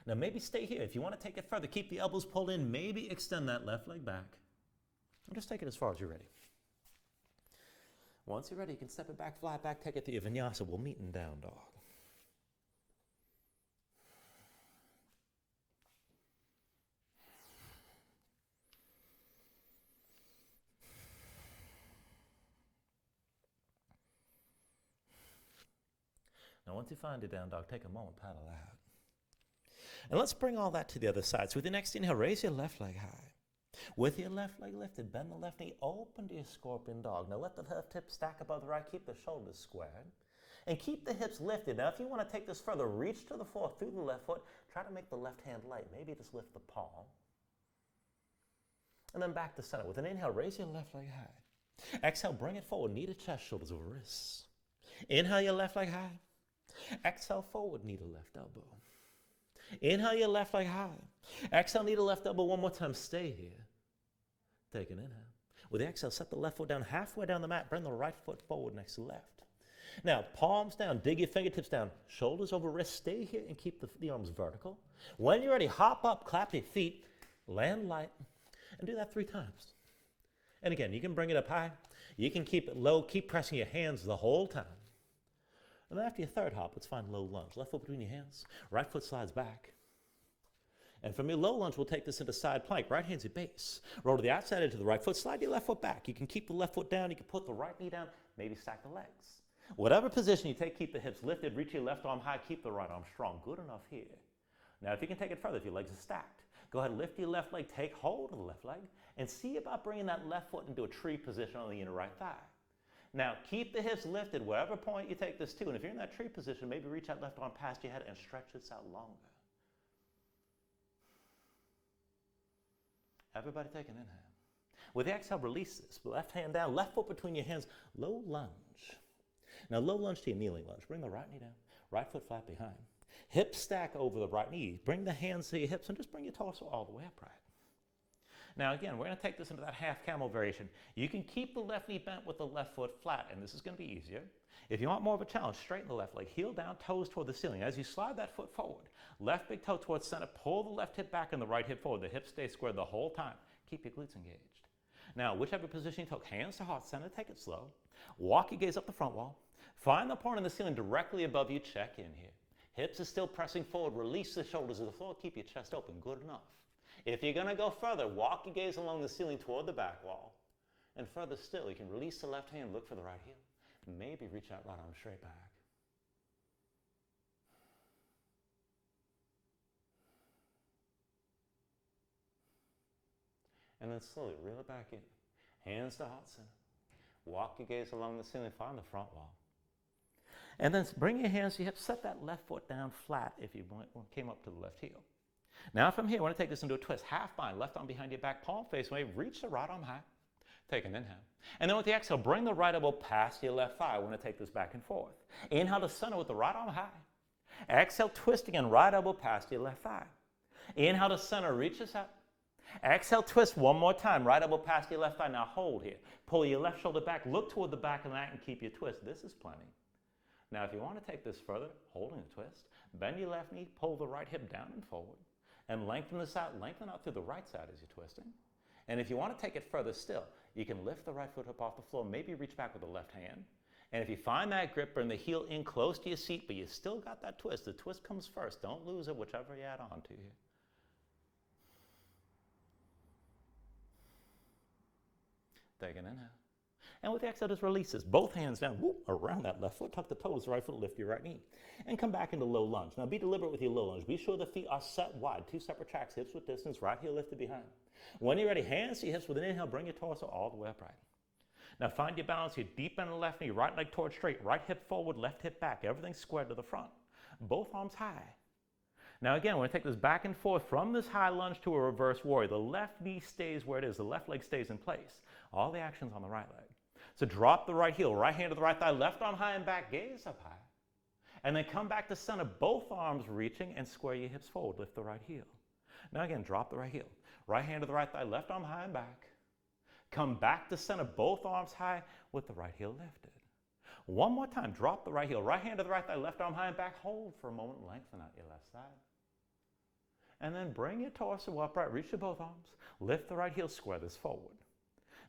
Now maybe stay here. If you want to take it further, keep the elbows pulled in, maybe extend that left leg back. And just take it as far as you're ready. Once you're ready, you can step it back, fly it back, take it to your Vinyasa. We'll meet in down dog. Now, once you find your down dog, take a moment, paddle out. And let's bring all that to the other side. So with your next inhale, raise your left leg high. With your left leg lifted, bend the left knee, open to your scorpion dog. Now let the left hip stack above the right, keep the shoulders squared. And keep the hips lifted. Now if you want to take this further, reach to the floor through the left foot. Try to make the left hand light. Maybe just lift the palm. And then back to center. With an inhale, raise your left leg high. Exhale, bring it forward, knee to chest, shoulders over wrists. Inhale your left leg high. Exhale forward, knee to left elbow. Inhale your left leg high. Exhale, knee to left elbow one more time. Stay here. Take an inhale. With the exhale, set the left foot down halfway down the mat. Bring the right foot forward next to left. Now, palms down. Dig your fingertips down. Shoulders over wrists. Stay here and keep the arms vertical. When you're ready, hop up, clap your feet, land light, and do that 3 times. And again, you can bring it up high. You can keep it low. Keep pressing your hands the whole time. And then after your third hop, let's find low lunge. Left foot between your hands. Right foot slides back. And from your low lunge, we'll take this into side plank. Right hand's your base. Roll to the outside edge of the right foot. Slide your left foot back. You can keep the left foot down. You can put the right knee down. Maybe stack the legs. Whatever position you take, keep the hips lifted. Reach your left arm high. Keep the right arm strong. Good enough here. Now, if you can take it further, if your legs are stacked, go ahead and lift your left leg. Take hold of the left leg. And see about bringing that left foot into a tree position on the inner right thigh. Now, keep the hips lifted wherever point you take this to. And if you're in that tree position, maybe reach that left arm past your head and stretch this out longer. Everybody take an inhale. With the exhale, release this. Left hand down, left foot between your hands. Low lunge. Now, low lunge to your kneeling lunge. Bring the right knee down. Right foot flat behind. Hips stack over the right knee. Bring the hands to your hips and just bring your torso all the way upright. Now again, we're going to take this into that half camel variation. You can keep the left knee bent with the left foot flat, and this is going to be easier. If you want more of a challenge, straighten the left leg, heel down, toes toward the ceiling. As you slide that foot forward, left big toe towards center, pull the left hip back and the right hip forward. The hips stay squared the whole time. Keep your glutes engaged. Now, whichever position you took, hands to heart center, take it slow. Walk your gaze up the front wall. Find the point on the ceiling directly above you. Check in here. Hips are still pressing forward. Release the shoulders to the floor. Keep your chest open. Good enough. If you're going to go further, walk your gaze along the ceiling toward the back wall. And further still, you can release the left hand, look for the right heel. Maybe reach that right arm straight back. And then slowly reel it back in. Hands to heart center. Walk your gaze along the ceiling, find the front wall. And then bring your hands to your hips. Set that left foot down flat if you came up to the left heel. Now from here, I want to take this into a twist. Half bind, left arm behind your back, palm face away. Reach the right arm high. Take an inhale. And then with the exhale, bring the right elbow past your left thigh. I want to take this back and forth. Inhale to center with the right arm high. Exhale, twist again, right elbow past your left thigh. Inhale to center, reach this up. Exhale, twist one more time, right elbow past your left thigh. Now hold here. Pull your left shoulder back, look toward the back of the mat and keep your twist. This is plenty. Now if you want to take this further, holding the twist, bend your left knee, pull the right hip down and forward. And lengthen this out, lengthen out through the right side as you're twisting. And if you want to take it further still, you can lift the right foot up off the floor, maybe reach back with the left hand. And if you find that grip, bring the heel in close to your seat, but you still got that twist. The twist comes first. Don't lose it, whichever you add on to here. Take an inhale. And with the exhale, just release this. Both hands down, whoop, around that left foot. Tuck the toes, right foot, lift your right knee. And come back into low lunge. Now be deliberate with your low lunge. Be sure the feet are set wide. 2 separate tracks, hips with distance, right heel lifted behind. When you're ready, hands to your hips with an inhale, bring your torso all the way upright. Now find your balance here. Deep bend in the left knee, right leg towards straight, right hip forward, left hip back. Everything squared to the front. Both arms high. Now again, we're going to take this back and forth from this high lunge to a reverse warrior. The left knee stays where it is. The left leg stays in place. All the action's on the right leg. So drop the right heel, right hand to the right thigh, left arm high and back, gaze up high. And then come back to center, both arms reaching, and square your hips forward. Lift the right heel. Now again, drop the right heel. Right hand to the right thigh, left arm high and back. Come back to center, both arms high with the right heel lifted. One more time, drop the right heel. Right hand to the right thigh, left arm high and back. Hold for a moment, lengthen out your left side. And then bring your torso upright, reach to both arms. Lift the right heel, square this forward.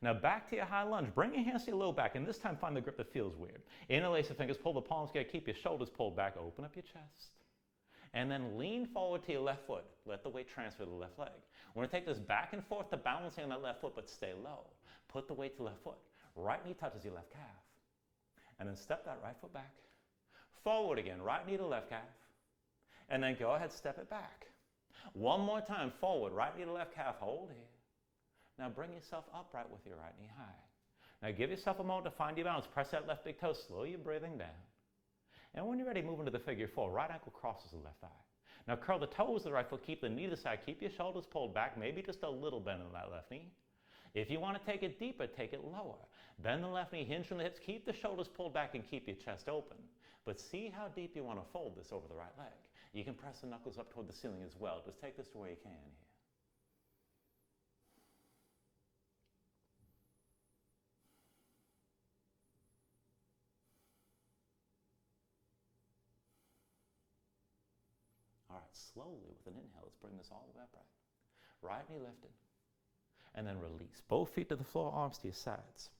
Now back to your high lunge. Bring your hands to your low back, and this time find the grip that feels weird. Interlace the fingers, pull the palms together, keep your shoulders pulled back, open up your chest. And then lean forward to your left foot. Let the weight transfer to the left leg. We're going to take this back and forth to balancing on that left foot, but stay low. Put the weight to the left foot. Right knee touches your left calf. And then step that right foot back. Forward again, right knee to left calf. And then go ahead, step it back. One more time, forward, right knee to left calf, hold here. Now bring yourself upright with your right knee high. Now give yourself a moment to find your balance. Press that left big toe, slow your breathing down. And when you're ready, move into the figure 4. Right ankle crosses the left thigh. Now curl the toes of the right foot, keep the knee to the side, keep your shoulders pulled back, maybe just a little bend in that left knee. If you want to take it deeper, take it lower. Bend the left knee, hinge from the hips, keep the shoulders pulled back and keep your chest open. But see how deep you want to fold this over the right leg. You can press the knuckles up toward the ceiling as well. Just take this to where you can here. All right, slowly with an inhale, let's bring this all the way upright. Right knee lifted. And then release. Both feet to the floor, arms to your sides.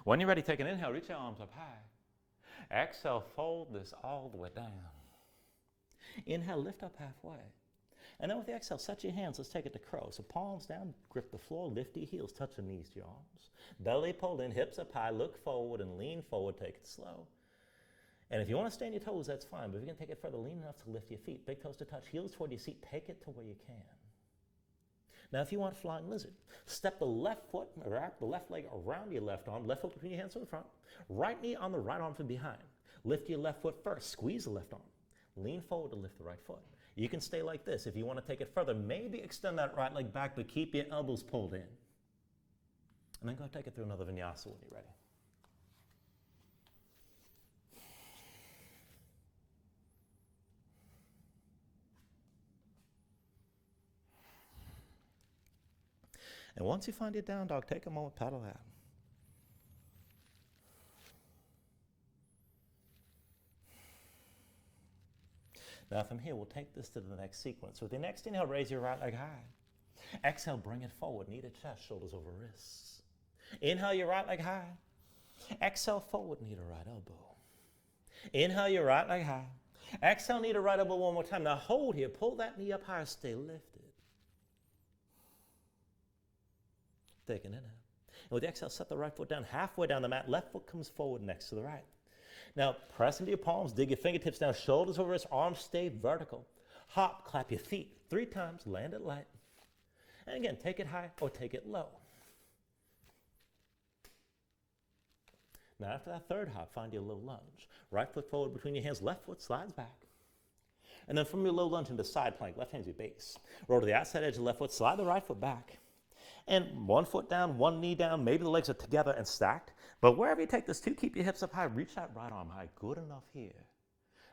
When you're ready, take an inhale, reach your arms up high. Exhale, fold this all the way down. Inhale, lift up halfway. And then with the exhale, set your hands. Let's take it to crow. So palms down, grip the floor, lift your heels, touch the knees to your arms. Belly pulled in, hips up high, look forward and lean forward, take it slow. And if you want to stay on your toes, that's fine. But if you can take it further, lean enough to lift your feet. Big toes to touch, heels toward your seat. Take it to where you can. Now, if you want flying lizard, step the left foot, wrap the left leg around your left arm, left foot between your hands to the front, right knee on the right arm from behind. Lift your left foot first, squeeze the left arm. Lean forward to lift the right foot. You can stay like this. If you want to take it further, maybe extend that right leg back, but keep your elbows pulled in. And then go take it through another vinyasa when you're ready. And once you find your down dog, take a moment, paddle out. Now from here, we'll take this to the next sequence. With the next inhale, raise your right leg high. Exhale, bring it forward, knee to chest, shoulders over wrists. Inhale your right leg high. Exhale, forward, knee to right elbow. Inhale your right leg high. Exhale, knee to right elbow one more time. Now hold here, pull that knee up higher, stay lifted. Take an inhale. And with the exhale, set the right foot down halfway down the mat. Left foot comes forward next to the right. Now, press into your palms, dig your fingertips down, shoulders over wrists, arms stay vertical. Hop, clap your feet 3 times, land it light. And again, take it high or take it low. Now, after that third hop, find your low lunge. Right foot forward between your hands, left foot slides back. And then from your low lunge into side plank, left hand's your base. Roll to the outside edge of the left foot, slide the right foot back. And one foot down, one knee down, maybe the legs are together and stacked. But wherever you take this to, keep your hips up high, reach that right arm high, good enough here.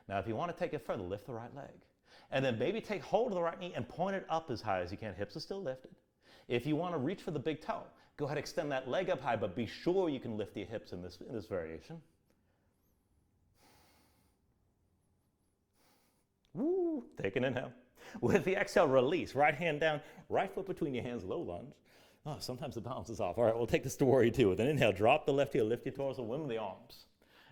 Now if you want to take it further, lift the right leg. And then maybe take hold of the right knee and point it up as high as you can. Hips are still lifted. If you want to reach for the big toe, go ahead, extend that leg up high, but be sure you can lift your hips in this variation. Woo, take an inhale. With the exhale, release. Right hand down, right foot between your hands, low lunge. Oh, sometimes the balance is off. All right, we'll take this to warrior two. With an inhale, drop the left heel, lift your torso, wing the arms,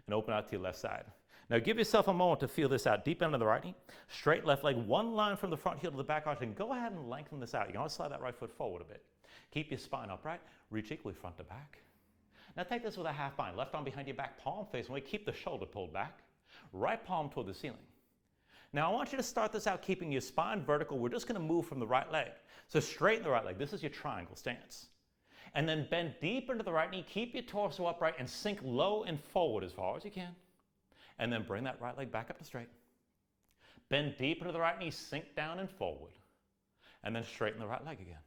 and open out to your left side. Now give yourself a moment to feel this out. Deep end of the right knee, straight left leg, one line from the front heel to the back arch, and go ahead and lengthen this out. You can always slide that right foot forward a bit. Keep your spine upright, reach equally front to back. Now take this with a half bind. Left arm behind your back, palm facing away. Keep the shoulder pulled back. Right palm toward the ceiling. Now I want you to start this out keeping your spine vertical. We're just going to move from the right leg. So straighten the right leg. This is your triangle stance. And then bend deep into the right knee. Keep your torso upright and sink low and forward as far as you can. And then bring that right leg back up to straight. Bend deep into the right knee. Sink down and forward. And then straighten the right leg again.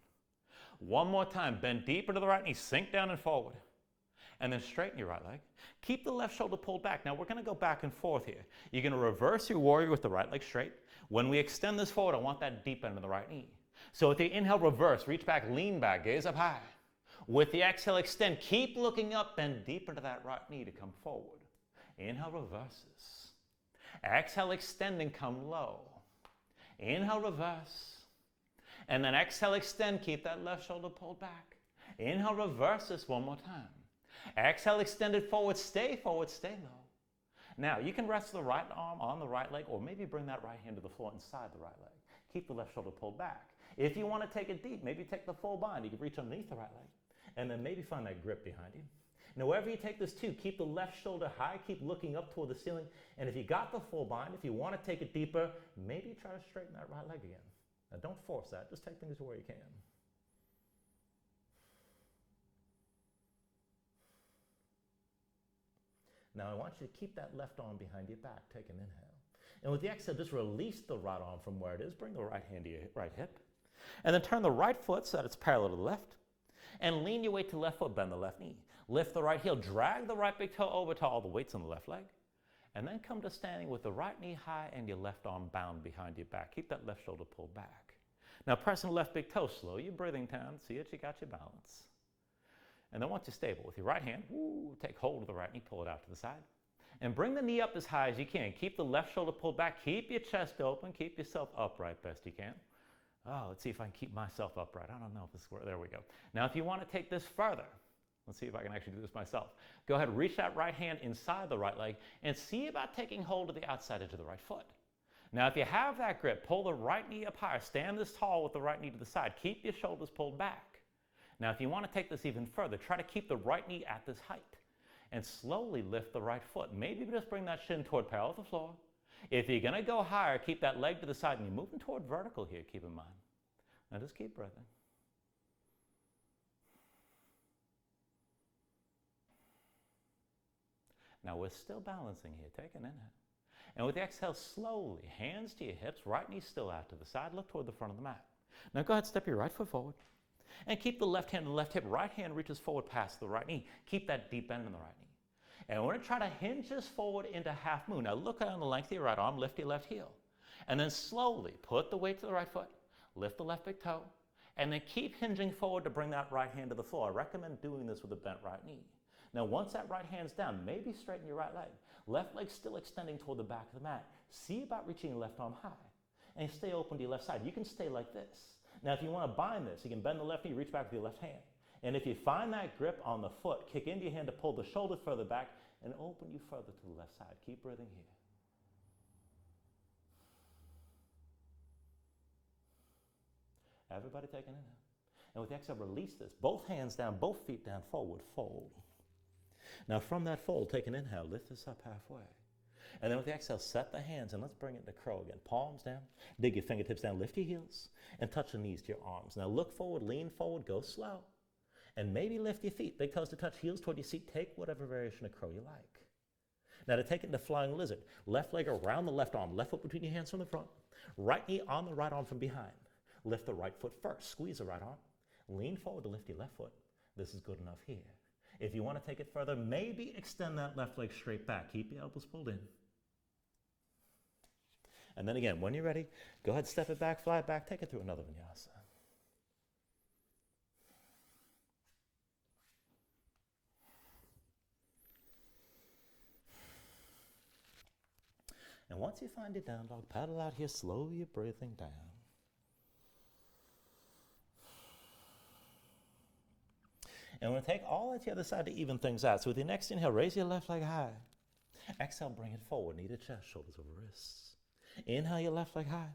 One more time. Bend deep into the right knee. Sink down and forward. And then straighten your right leg. Keep the left shoulder pulled back. Now we're going to go back and forth here. You're going to reverse your warrior with the right leg straight. When we extend this forward, I want that deep end of the right knee. So with the inhale, reverse, reach back, lean back, gaze up high. With the exhale, extend, keep looking up, bend deep into that right knee to come forward. Inhale, reverses. Exhale, extend and come low. Inhale, reverse. And then exhale, extend, keep that left shoulder pulled back. Inhale, reverse this one more time. Exhale, extend it forward, stay low. Now, you can rest the right arm on the right leg or maybe bring that right hand to the floor inside the right leg. Keep the left shoulder pulled back. If you want to take it deep, maybe take the full bind. You can reach underneath the right leg and then maybe find that grip behind you. Now, wherever you take this to, keep the left shoulder high, keep looking up toward the ceiling. And if you got the full bind, if you want to take it deeper, maybe try to straighten that right leg again. Now, don't force that. Just take things where you can. Now I want you to keep that left arm behind your back. Take an inhale. And with the exhale, just release the right arm from where it is. Bring the right hand to your right hip. And then turn the right foot so that it's parallel to the left. And lean your weight to the left foot, bend the left knee. Lift the right heel, drag the right big toe over to all the weights on the left leg. And then come to standing with the right knee high and your left arm bound behind your back. Keep that left shoulder pulled back. Now pressing the left big toe, slow your breathing down. See that you got your balance. And then once you're stable, with your right hand, take hold of the right knee, pull it out to the side. And bring the knee up as high as you can. Keep the left shoulder pulled back. Keep your chest open. Keep yourself upright best you can. Oh, let's see if I can keep myself upright. I don't know if this works. There we go. Now, if you want to take this further, let's see if I can actually do this myself. Go ahead, reach that right hand inside the right leg and see about taking hold of the outside edge of the right foot. Now, if you have that grip, pull the right knee up higher. Stand this tall with the right knee to the side. Keep your shoulders pulled back. Now, if you want to take this even further, try to keep the right knee at this height and slowly lift the right foot. Maybe just bring that shin toward parallel with the floor. If you're going to go higher, keep that leg to the side and you're moving toward vertical here, keep in mind. Now, just keep breathing. Now, we're still balancing here. Take an inhale. And with the exhale, slowly, hands to your hips, right knee still out to the side, look toward the front of the mat. Now, go ahead, step your right foot forward. And keep the left hand to the left hip. Right hand reaches forward past the right knee. Keep that deep bend in the right knee. And we're going to try to hinge this forward into half moon. Now look on the length of your right arm, lift your left heel. And then slowly put the weight to the right foot, lift the left big toe, and then keep hinging forward to bring that right hand to the floor. I recommend doing this with a bent right knee. Now once that right hand's down, maybe straighten your right leg. Left leg still extending toward the back of the mat. See about reaching your left arm high. And stay open to your left side. You can stay like this. Now, if you want to bind this, you can bend the left knee, reach back with your left hand. And if you find that grip on the foot, kick into your hand to pull the shoulder further back and open you further to the left side. Keep breathing here. Everybody take an inhale. And with the exhale, release this. Both hands down, both feet down, forward, fold. Now, from that fold, take an inhale. Lift this up halfway. And then with the exhale, set the hands and let's bring it to crow again. Palms down, dig your fingertips down, lift your heels, and touch the knees to your arms. Now look forward, lean forward, go slow. And maybe lift your feet, big toes to touch, heels toward your seat. Take whatever variation of crow you like. Now to take it into flying lizard, left leg around the left arm, left foot between your hands from the front, right knee on the right arm from behind. Lift the right foot first, squeeze the right arm, lean forward to lift your left foot. This is good enough here. If you want to take it further, maybe extend that left leg straight back. Keep your elbows pulled in. And then again, when you're ready, go ahead, step it back, fly it back, take it through another vinyasa. And once you find your down dog, paddle out here, slow your breathing down. And we're going to take all that to the other side to even things out. So with your next inhale, raise your left leg high. Exhale, bring it forward, knee to chest, shoulders over wrists. Inhale your left leg high.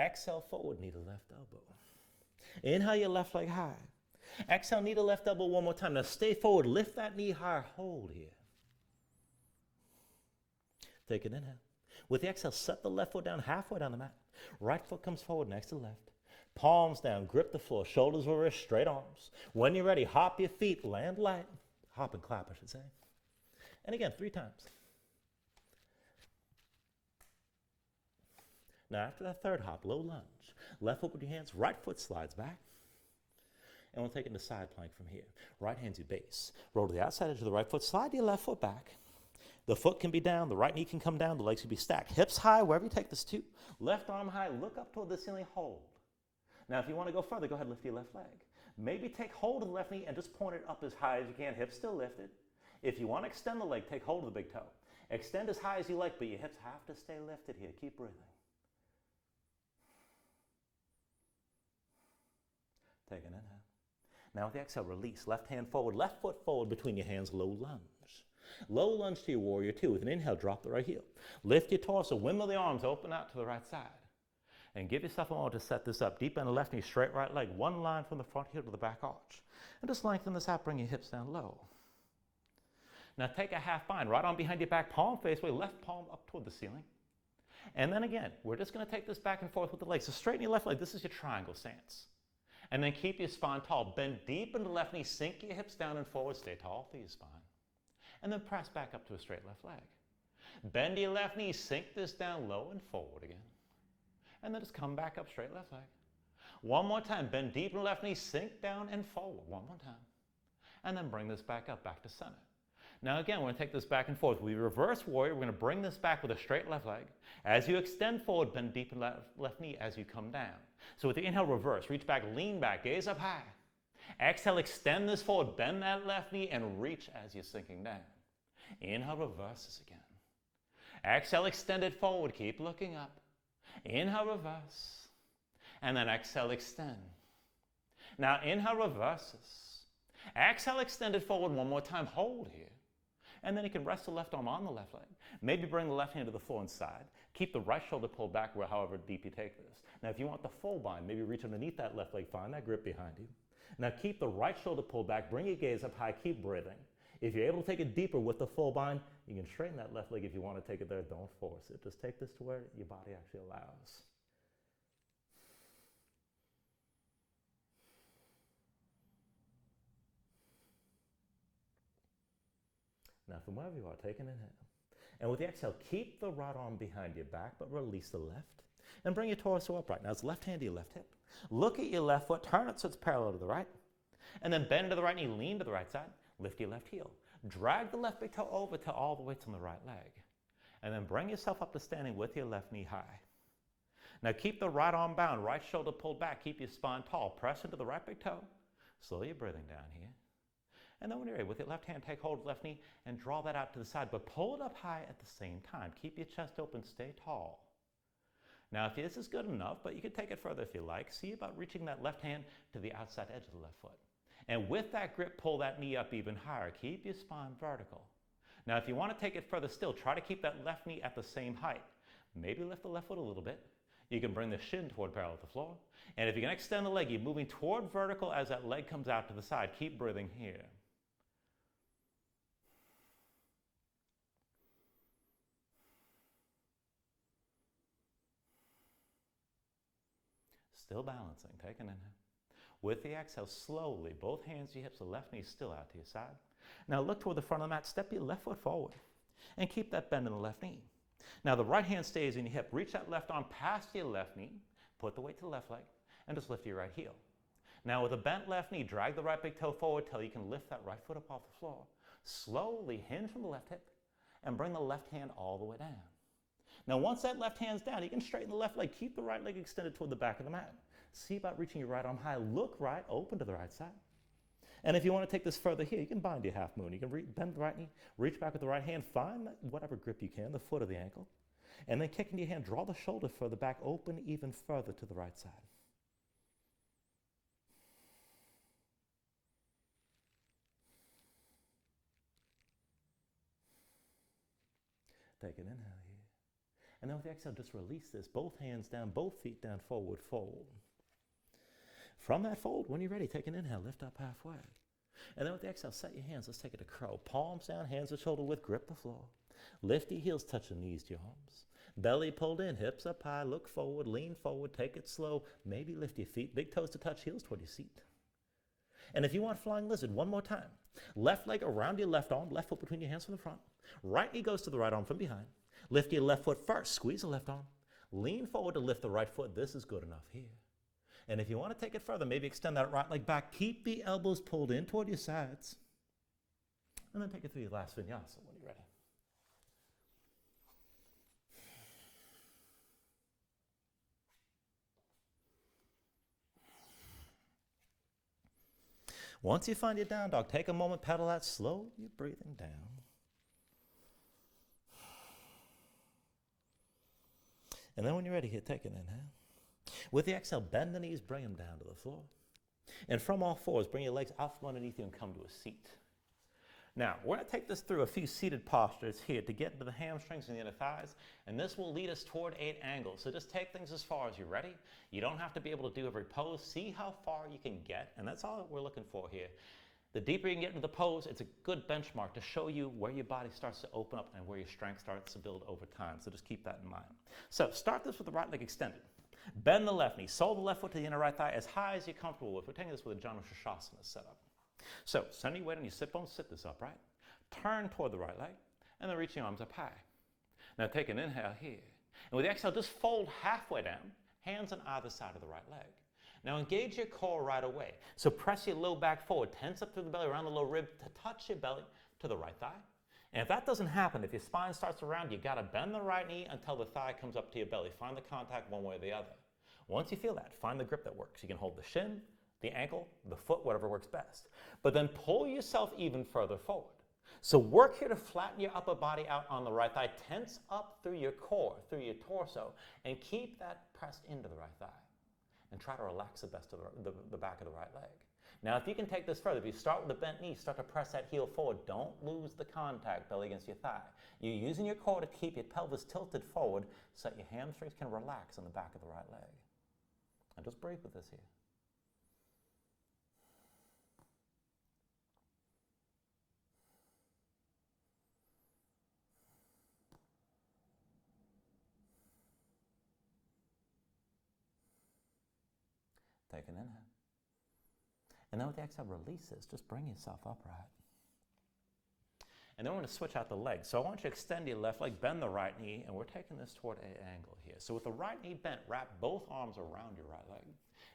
Exhale forward, knee to left elbow. Inhale your left leg high. Exhale, knee to left elbow one more time. Now stay forward, lift that knee higher, hold here. Take an inhale. With the exhale, set the left foot down halfway down the mat. Right foot comes forward next to left. Palms down, grip the floor, shoulders over wrists, straight arms. When you're ready, hop your feet, land light. Hop and clap, I should say. And again, 3 times. Now after that third hop, low lunge. Left foot with your hands, right foot slides back. And we'll take it into side plank from here. Right hand's your base. Roll to the outside edge of the right foot, slide your left foot back. The foot can be down, the right knee can come down, the legs can be stacked. Hips high, wherever you take this to. Left arm high, look up toward the ceiling, hold. Now if you want to go further, go ahead and lift your left leg. Maybe take hold of the left knee and just point it up as high as you can, hips still lifted. If you want to extend the leg, take hold of the big toe. Extend as high as you like, but your hips have to stay lifted here. Keep breathing. Take an inhale. Now with the exhale, release. Left hand forward, left foot forward between your hands, low lunge. Low lunge to your warrior 2. With an inhale, drop the right heel. Lift your torso, windmill the arms, open out to the right side. And give yourself a moment to set this up. Deep bend the left knee, straight right leg. One line from the front heel to the back arch. And just lengthen this out, bring your hips down low. Now take a half bind, right arm behind your back, palm face away, left palm up toward the ceiling. And then again, we're just going to take this back and forth with the legs. So straighten your left leg. This is your triangle stance. And then keep your spine tall. Bend deep into the left knee, sink your hips down and forward, stay tall through your spine. And then press back up to a straight left leg. Bend your left knee, sink this down low and forward again. And then just come back up, straight left leg. One more time, bend deep in the left knee, sink down and forward. One more time. And then bring this back up, back to center. Now again, we're going to take this back and forth. We reverse warrior, we're going to bring this back with a straight left leg. As you extend forward, bend deep in left knee as you come down. So with the inhale, reverse, reach back, lean back, gaze up high. Exhale, extend this forward, bend that left knee and reach as you're sinking down. Inhale, reverse this again. Exhale, extend it forward, keep looking up. Inhale, reverse. And then exhale, extend. Now inhale, reverses. Exhale, extend it forward one more time, hold here. And then you can rest the left arm on the left leg. Maybe bring the left hand to the floor inside. Keep the right shoulder pulled back however deep you take this. Now if you want the full bind, maybe reach underneath that left leg, find that grip behind you. Now keep the right shoulder pulled back, bring your gaze up high, keep breathing. If you're able to take it deeper with the full bind, you can straighten that left leg if you want to take it there. Don't force it. Just take this to where your body actually allows. Now from wherever you are, take an inhale. And with the exhale, keep the right arm behind your back, but release the left. And bring your torso upright. Now it's left hand to your left hip. Look at your left foot, turn it so it's parallel to the right. And then bend to the right knee, lean to the right side, lift your left heel. Drag the left big toe over to all the weights on the right leg. And then bring yourself up to standing with your left knee high. Now keep the right arm bound, right shoulder pulled back, keep your spine tall. Press into the right big toe. Slow your breathing down here. And then when you're ready, with your left hand, take hold of the left knee and draw that out to the side, but pull it up high at the same time. Keep your chest open, stay tall. Now, if this is good enough, but you can take it further if you like, see about reaching that left hand to the outside edge of the left foot. And with that grip, pull that knee up even higher. Keep your spine vertical. Now, if you want to take it further still, try to keep that left knee at the same height. Maybe lift the left foot a little bit. You can bring the shin toward parallel to the floor. And if you can extend the leg, you're moving toward vertical as that leg comes out to the side. Keep breathing here. Still balancing, take an inhale. With the exhale, slowly, both hands to your hips, the left knee still out to your side. Now look toward the front of the mat, step your left foot forward, and keep that bend in the left knee. Now the right hand stays in your hip, reach that left arm past your left knee, put the weight to the left leg, and just lift your right heel. Now with a bent left knee, drag the right big toe forward till you can lift that right foot up off the floor. Slowly hinge from the left hip, and bring the left hand all the way down. Now once that left hand's down, you can straighten the left leg. Keep the right leg extended toward the back of the mat. See about reaching your right arm high. Look right, open to the right side. And if you want to take this further here, you can bind your half moon. You can bend the right knee, reach back with the right hand, find whatever grip you can, the foot or the ankle. And then kick into your hand, draw the shoulder further back, open even further to the right side. take an inhale here. And then with the exhale, just release this. Both hands down, both feet down, forward fold. From that fold, when you're ready, take an inhale, lift up halfway. And then with the exhale, set your hands. Let's take it to crow. Palms down, hands at shoulder width, grip the floor. Lift your heels, touch the knees to your arms. Belly pulled in, hips up high, look forward, lean forward, take it slow. Maybe lift your feet, big toes to touch, heels toward your seat. And if you want flying lizard, one more time. Left leg around your left arm, left foot between your hands from the front. Right knee goes to the right arm from behind. Lift your left foot first, squeeze the left arm. Lean forward to lift the right foot. This is good enough here. And if you want to take it further, maybe extend that right leg back. Keep the elbows pulled in toward your sides. And then take it through your last vinyasa when you're ready. Once you find your down dog, take a moment, pedal out slow. You're breathing down. And then when you're ready here, take an inhale. With the exhale, bend the knees, bring them down to the floor. And from all fours, bring your legs out from underneath you and come to a seat. Now, we're going to take this through a few seated postures here to get into the hamstrings and the inner thighs, and this will lead us toward 8 angles. So just take things as far as you're ready. You don't have to be able to do every pose. See how far you can get, and that's all that we're looking for here. The deeper you can get into the pose, it's a good benchmark to show you where your body starts to open up and where your strength starts to build over time. So just keep that in mind. So start this with the right leg extended. Bend the left knee, sole the left foot to the inner right thigh as high as you're comfortable with. We're taking this with a Janu Shasana setup. So center your weight on your sit bones, sit this upright. Turn toward the right leg, and then reach your arms up high. Now take an inhale here. And with the exhale, just fold halfway down, hands on either side of the right leg. Now engage your core right away. So press your low back forward, tense up through the belly, around the low rib to touch your belly to the right thigh. And if that doesn't happen, if your spine starts to round, you got to bend the right knee until the thigh comes up to your belly. Find the contact one way or the other. Once you feel that, find the grip that works. You can hold the shin, the ankle, the foot, whatever works best. But then pull yourself even further forward. So work here to flatten your upper body out on the right thigh. Tense up through your core, through your torso, and keep that pressed into the right thigh. And try to relax the best of the back of the right leg. Now, if you can take this further, if you start with a bent knee, start to press that heel forward. Don't lose the contact, belly against your thigh. You're using your core to keep your pelvis tilted forward so that your hamstrings can relax on the back of the right leg. And just breathe with this here. Take an inhale. And then with the exhale, release this. Just bring yourself upright. And then we're going to switch out the legs. So I want you to extend your left leg, bend the right knee, and we're taking this toward an angle here. So with the right knee bent, wrap both arms around your right leg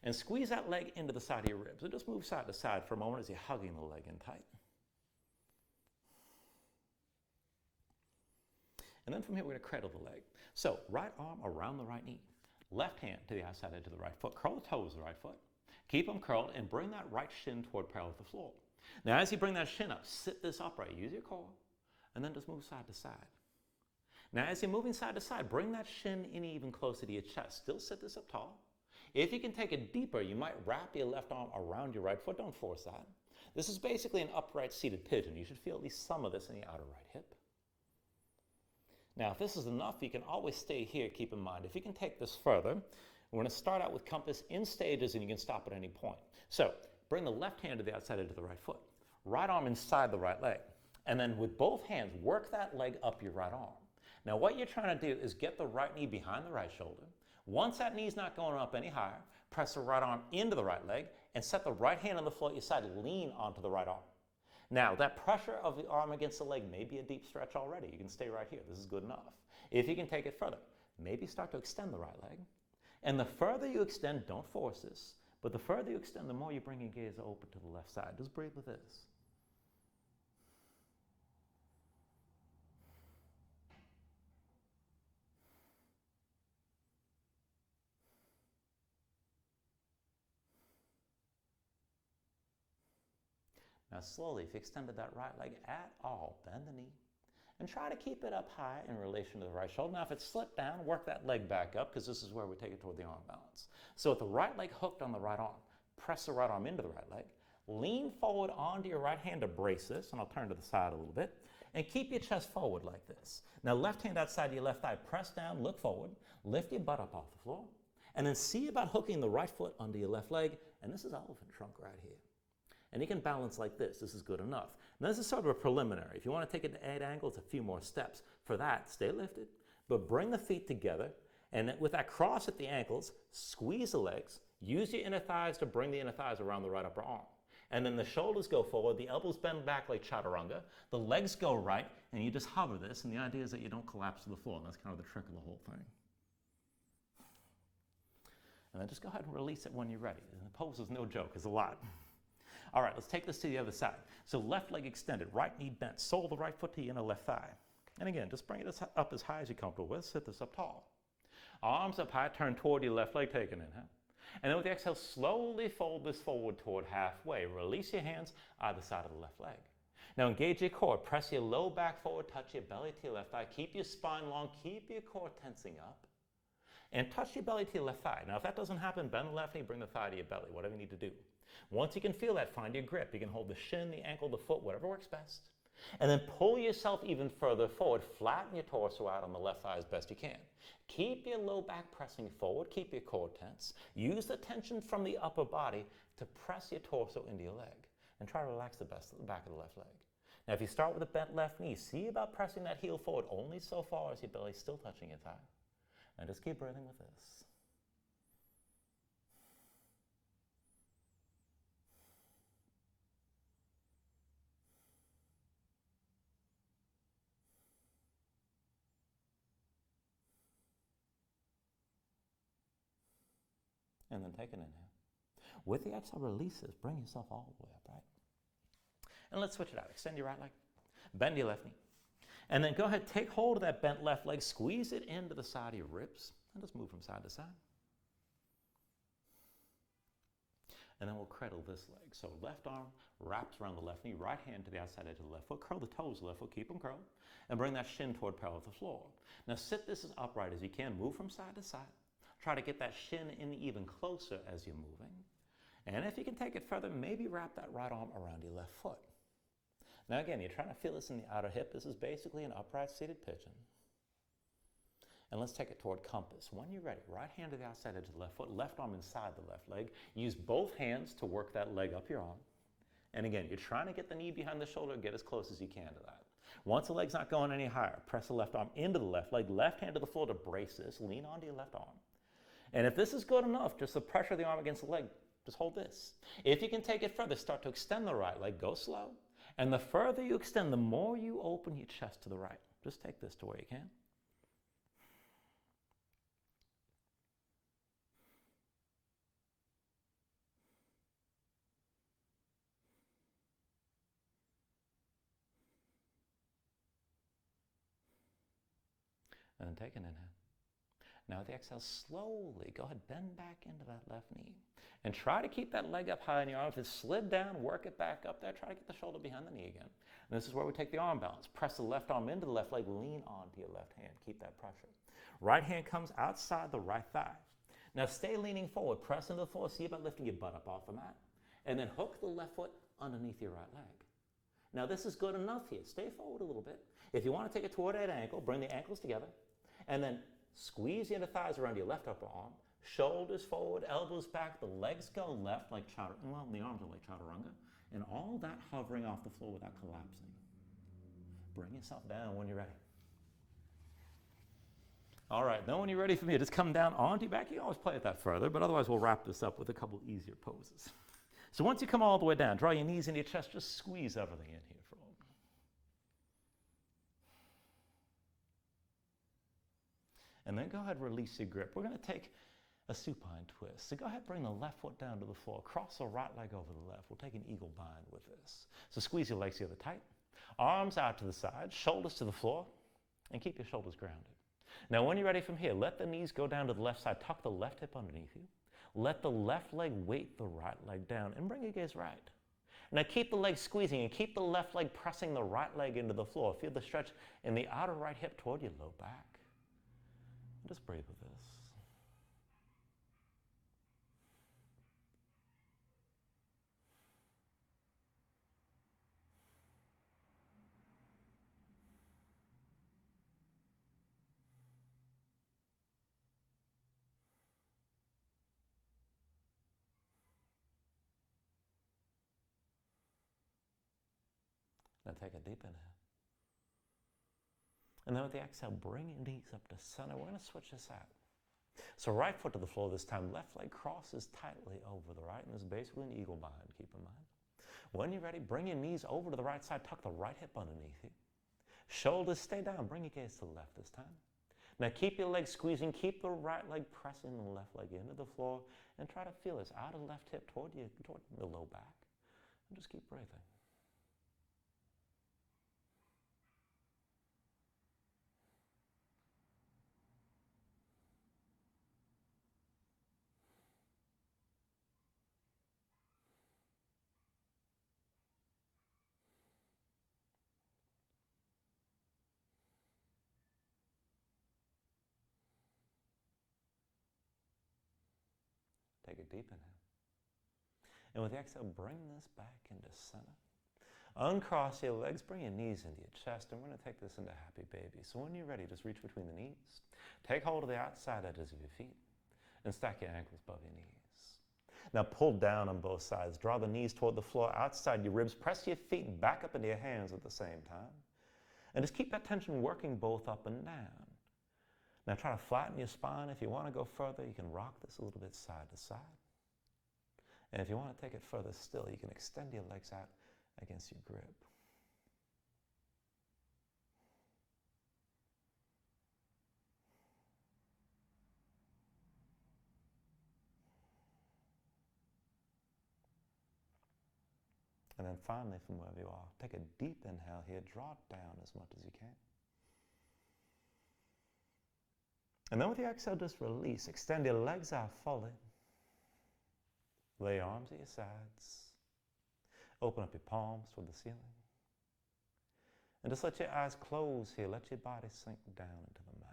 and squeeze that leg into the side of your ribs. And just move side to side for a moment as you're hugging the leg in tight. And then from here, we're going to cradle the leg. So right arm around the right knee. Left hand to the outside edge of the right foot. Curl the toes of the right foot. Keep them curled and bring that right shin toward parallel with the floor. Now, as you bring that shin up, sit this upright. Use your core, and then just move side to side. Now, as you're moving side to side, bring that shin in even closer to your chest. Still sit this up tall. If you can take it deeper, you might wrap your left arm around your right foot. Don't force that. This is basically an upright seated pigeon. You should feel at least some of this in the outer right hip. Now, if this is enough, you can always stay here, keep in mind. If you can take this further, we're going to start out with compass in stages, and you can stop at any point. So, bring the left hand to the outside edge of the right foot. Right arm inside the right leg. And then with both hands, work that leg up your right arm. Now, what you're trying to do is get the right knee behind the right shoulder. Once that knee's not going up any higher, press the right arm into the right leg and set the right hand on the floor at your side. Lean onto the right arm. Now, that pressure of the arm against the leg may be a deep stretch already. You can stay right here. This is good enough. If you can take it further, maybe start to extend the right leg. And the further you extend, don't force this, but the further you extend, the more you bring your gaze open to the left side. Just breathe with this. Now slowly, if you extended that right leg at all, bend the knee and try to keep it up high in relation to the right shoulder. Now if it slipped down, work that leg back up because this is where we take it toward the arm balance. So with the right leg hooked on the right arm, press the right arm into the right leg, lean forward onto your right hand to brace this, and I'll turn to the side a little bit, And keep your chest forward like this. Now, left hand outside your left thigh, press down, look forward, lift your butt up off the floor, and then see about hooking the right foot under your left leg, and this is elephant trunk right here. And you can balance like this. This is good enough. Now, this is sort of a preliminary. If you want to take it to 8 angles, a few more steps. For that, stay lifted, but bring the feet together, and with that cross at the ankles, squeeze the legs, use your inner thighs to bring the inner thighs around the right upper arm. And then the shoulders go forward, the elbows bend back like chaturanga, the legs go right, and you just hover this, and the idea is that you don't collapse to the floor, and that's kind of the trick of the whole thing. And then just go ahead and release it when you're ready. And the pose is no joke, it's a lot. All right, let's take this to the other side. So left leg extended, right knee bent, sole the right foot to your inner left thigh. And again, just bring it up as high as you're comfortable with, sit this up tall. Arms up high, turn toward your left leg, take an inhale. And then with the exhale, slowly fold this forward toward halfway. Release your hands either side of the left leg. Now engage your core. Press your low back forward, touch your belly to your left thigh. Keep your spine long, keep your core tensing up. And touch your belly to your left thigh. Now if that doesn't happen, bend the left knee, bring the thigh to your belly, whatever you need to do. Once you can feel that, find your grip. You can hold the shin, the ankle, the foot, whatever works best. And then pull yourself even further forward. Flatten your torso out on the left thigh as best you can. Keep your low back pressing forward. Keep your core tense. Use the tension from the upper body to press your torso into your leg. And try to relax the back of the left leg. Now if you start with a bent left knee, see about pressing that heel forward only so far as your belly's still touching your thigh. And just keep breathing with this. And then take an inhale. With the exhale, release this. Bring yourself all the way up, right? And let's switch it out. Extend your right leg. Bend your left knee. And then go ahead, take hold of that bent left leg. Squeeze it into the side of your ribs. And just move from side to side. And then we'll cradle this leg. So left arm wraps around the left knee. Right hand to the outside edge of the left foot. Curl the toes of the left foot. Keep them curled. And bring that shin toward parallel with the floor. Now sit this as upright as you can. Move from side to side. Try to get that shin in even closer as you're moving. And if you can take it further, maybe wrap that right arm around your left foot. Now again, you're trying to feel this in the outer hip. This is basically an upright seated pigeon. And let's take it toward compass. When you're ready, right hand to the outside edge of the left foot, left arm inside the left leg. Use both hands to work that leg up your arm. And again, you're trying to get the knee behind the shoulder, get as close as you can to that. Once the leg's not going any higher, press the left arm into the left leg, left hand to the floor to brace this. Lean onto your left arm. And if this is good enough, just the pressure of the arm against the leg, just hold this. If you can take it further, start to extend the right leg. Go slow. And the further you extend, the more you open your chest to the right. Just take this to where you can. And then take an inhale. Now with the exhale, slowly go ahead, bend back into that left knee. And try to keep that leg up high in your arm. If it's slid down, work it back up there. Try to get the shoulder behind the knee again. And this is where we take the arm balance. Press the left arm into the left leg, lean onto your left hand. Keep that pressure. Right hand comes outside the right thigh. Now stay leaning forward. Press into the floor. See about lifting your butt up off the mat. And then hook the left foot underneath your right leg. Now this is good enough here. Stay forward a little bit. If you want to take it toward that ankle, bring the ankles together. And then squeeze the inner thighs around your left upper arm. Shoulders forward, elbows back. The legs go left like chaturanga. Well, the arms are like chaturanga. And all that hovering off the floor without collapsing. Bring yourself down when you're ready. All right, then when you're ready for me, just come down onto your back. You can always play with that further, but otherwise we'll wrap this up with a couple easier poses. So once you come all the way down, draw your knees into your chest, just squeeze everything in here for a moment. And then go ahead and release your grip. We're going to take a supine twist. So go ahead and bring the left foot down to the floor. Cross the right leg over the left. We'll take an eagle bind with this. So squeeze your legs together tight. Arms out to the side, shoulders to the floor, and keep your shoulders grounded. Now when you're ready from here, let the knees go down to the left side. Tuck the left hip underneath you. Let the left leg weight the right leg down and bring your gaze right. Now keep the leg squeezing and keep the left leg pressing the right leg into the floor. Feel the stretch in the outer right hip toward your low back. Just breathe with this. Now take a deep inhale. And then with the exhale, bring your knees up to center. We're going to switch this out. So right foot to the floor this time. Left leg crosses tightly over the right. And this is basically an eagle bind, keep in mind. When you're ready, bring your knees over to the right side. Tuck the right hip underneath you. Shoulders stay down. Bring your gaze to the left this time. Now keep your legs squeezing. Keep the right leg pressing the left leg into the floor. And try to feel this outer left hip toward the low back. And just keep breathing. Take a deep inhale. And with the exhale, bring this back into center. Uncross your legs, bring your knees into your chest, and we're going to take this into happy baby. So when you're ready, just reach between the knees. Take hold of the outside edges of your feet and stack your ankles above your knees. Now pull down on both sides. Draw the knees toward the floor outside your ribs. Press your feet back up into your hands at the same time. And just keep that tension working both up and down. Now try to flatten your spine. If you want to go further, you can rock this a little bit side to side. And if you want to take it further still, you can extend your legs out against your grip. And then finally, from wherever you are, take a deep inhale here. Draw it down as much as you can. And then with the exhale, just release. Extend your legs out fully. Lay your arms at your sides. Open up your palms toward the ceiling. And just let your eyes close here. Let your body sink down into the mat.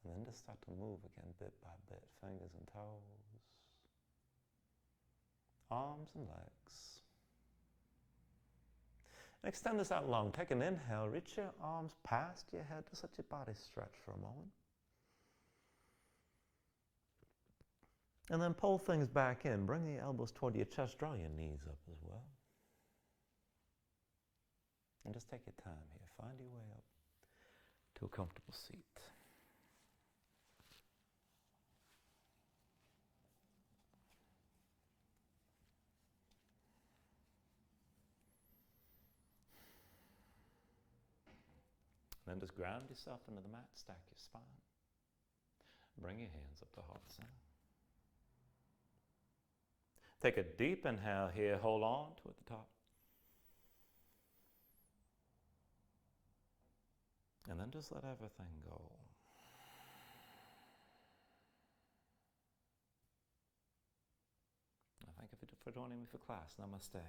And then just start to move again bit by bit, fingers and toes, arms and legs. And extend this out long. Take an inhale, reach your arms past your head, just let your body stretch for a moment. And then pull things back in. Bring the elbows toward your chest, draw your knees up as well. And just take your time here. Find your way up to a comfortable seat. And then just ground yourself into the mat, stack your spine. Bring your hands up to heart center. Take a deep inhale here, hold on to at the top. And then just let everything go. Thank you for joining me for class. Namaste.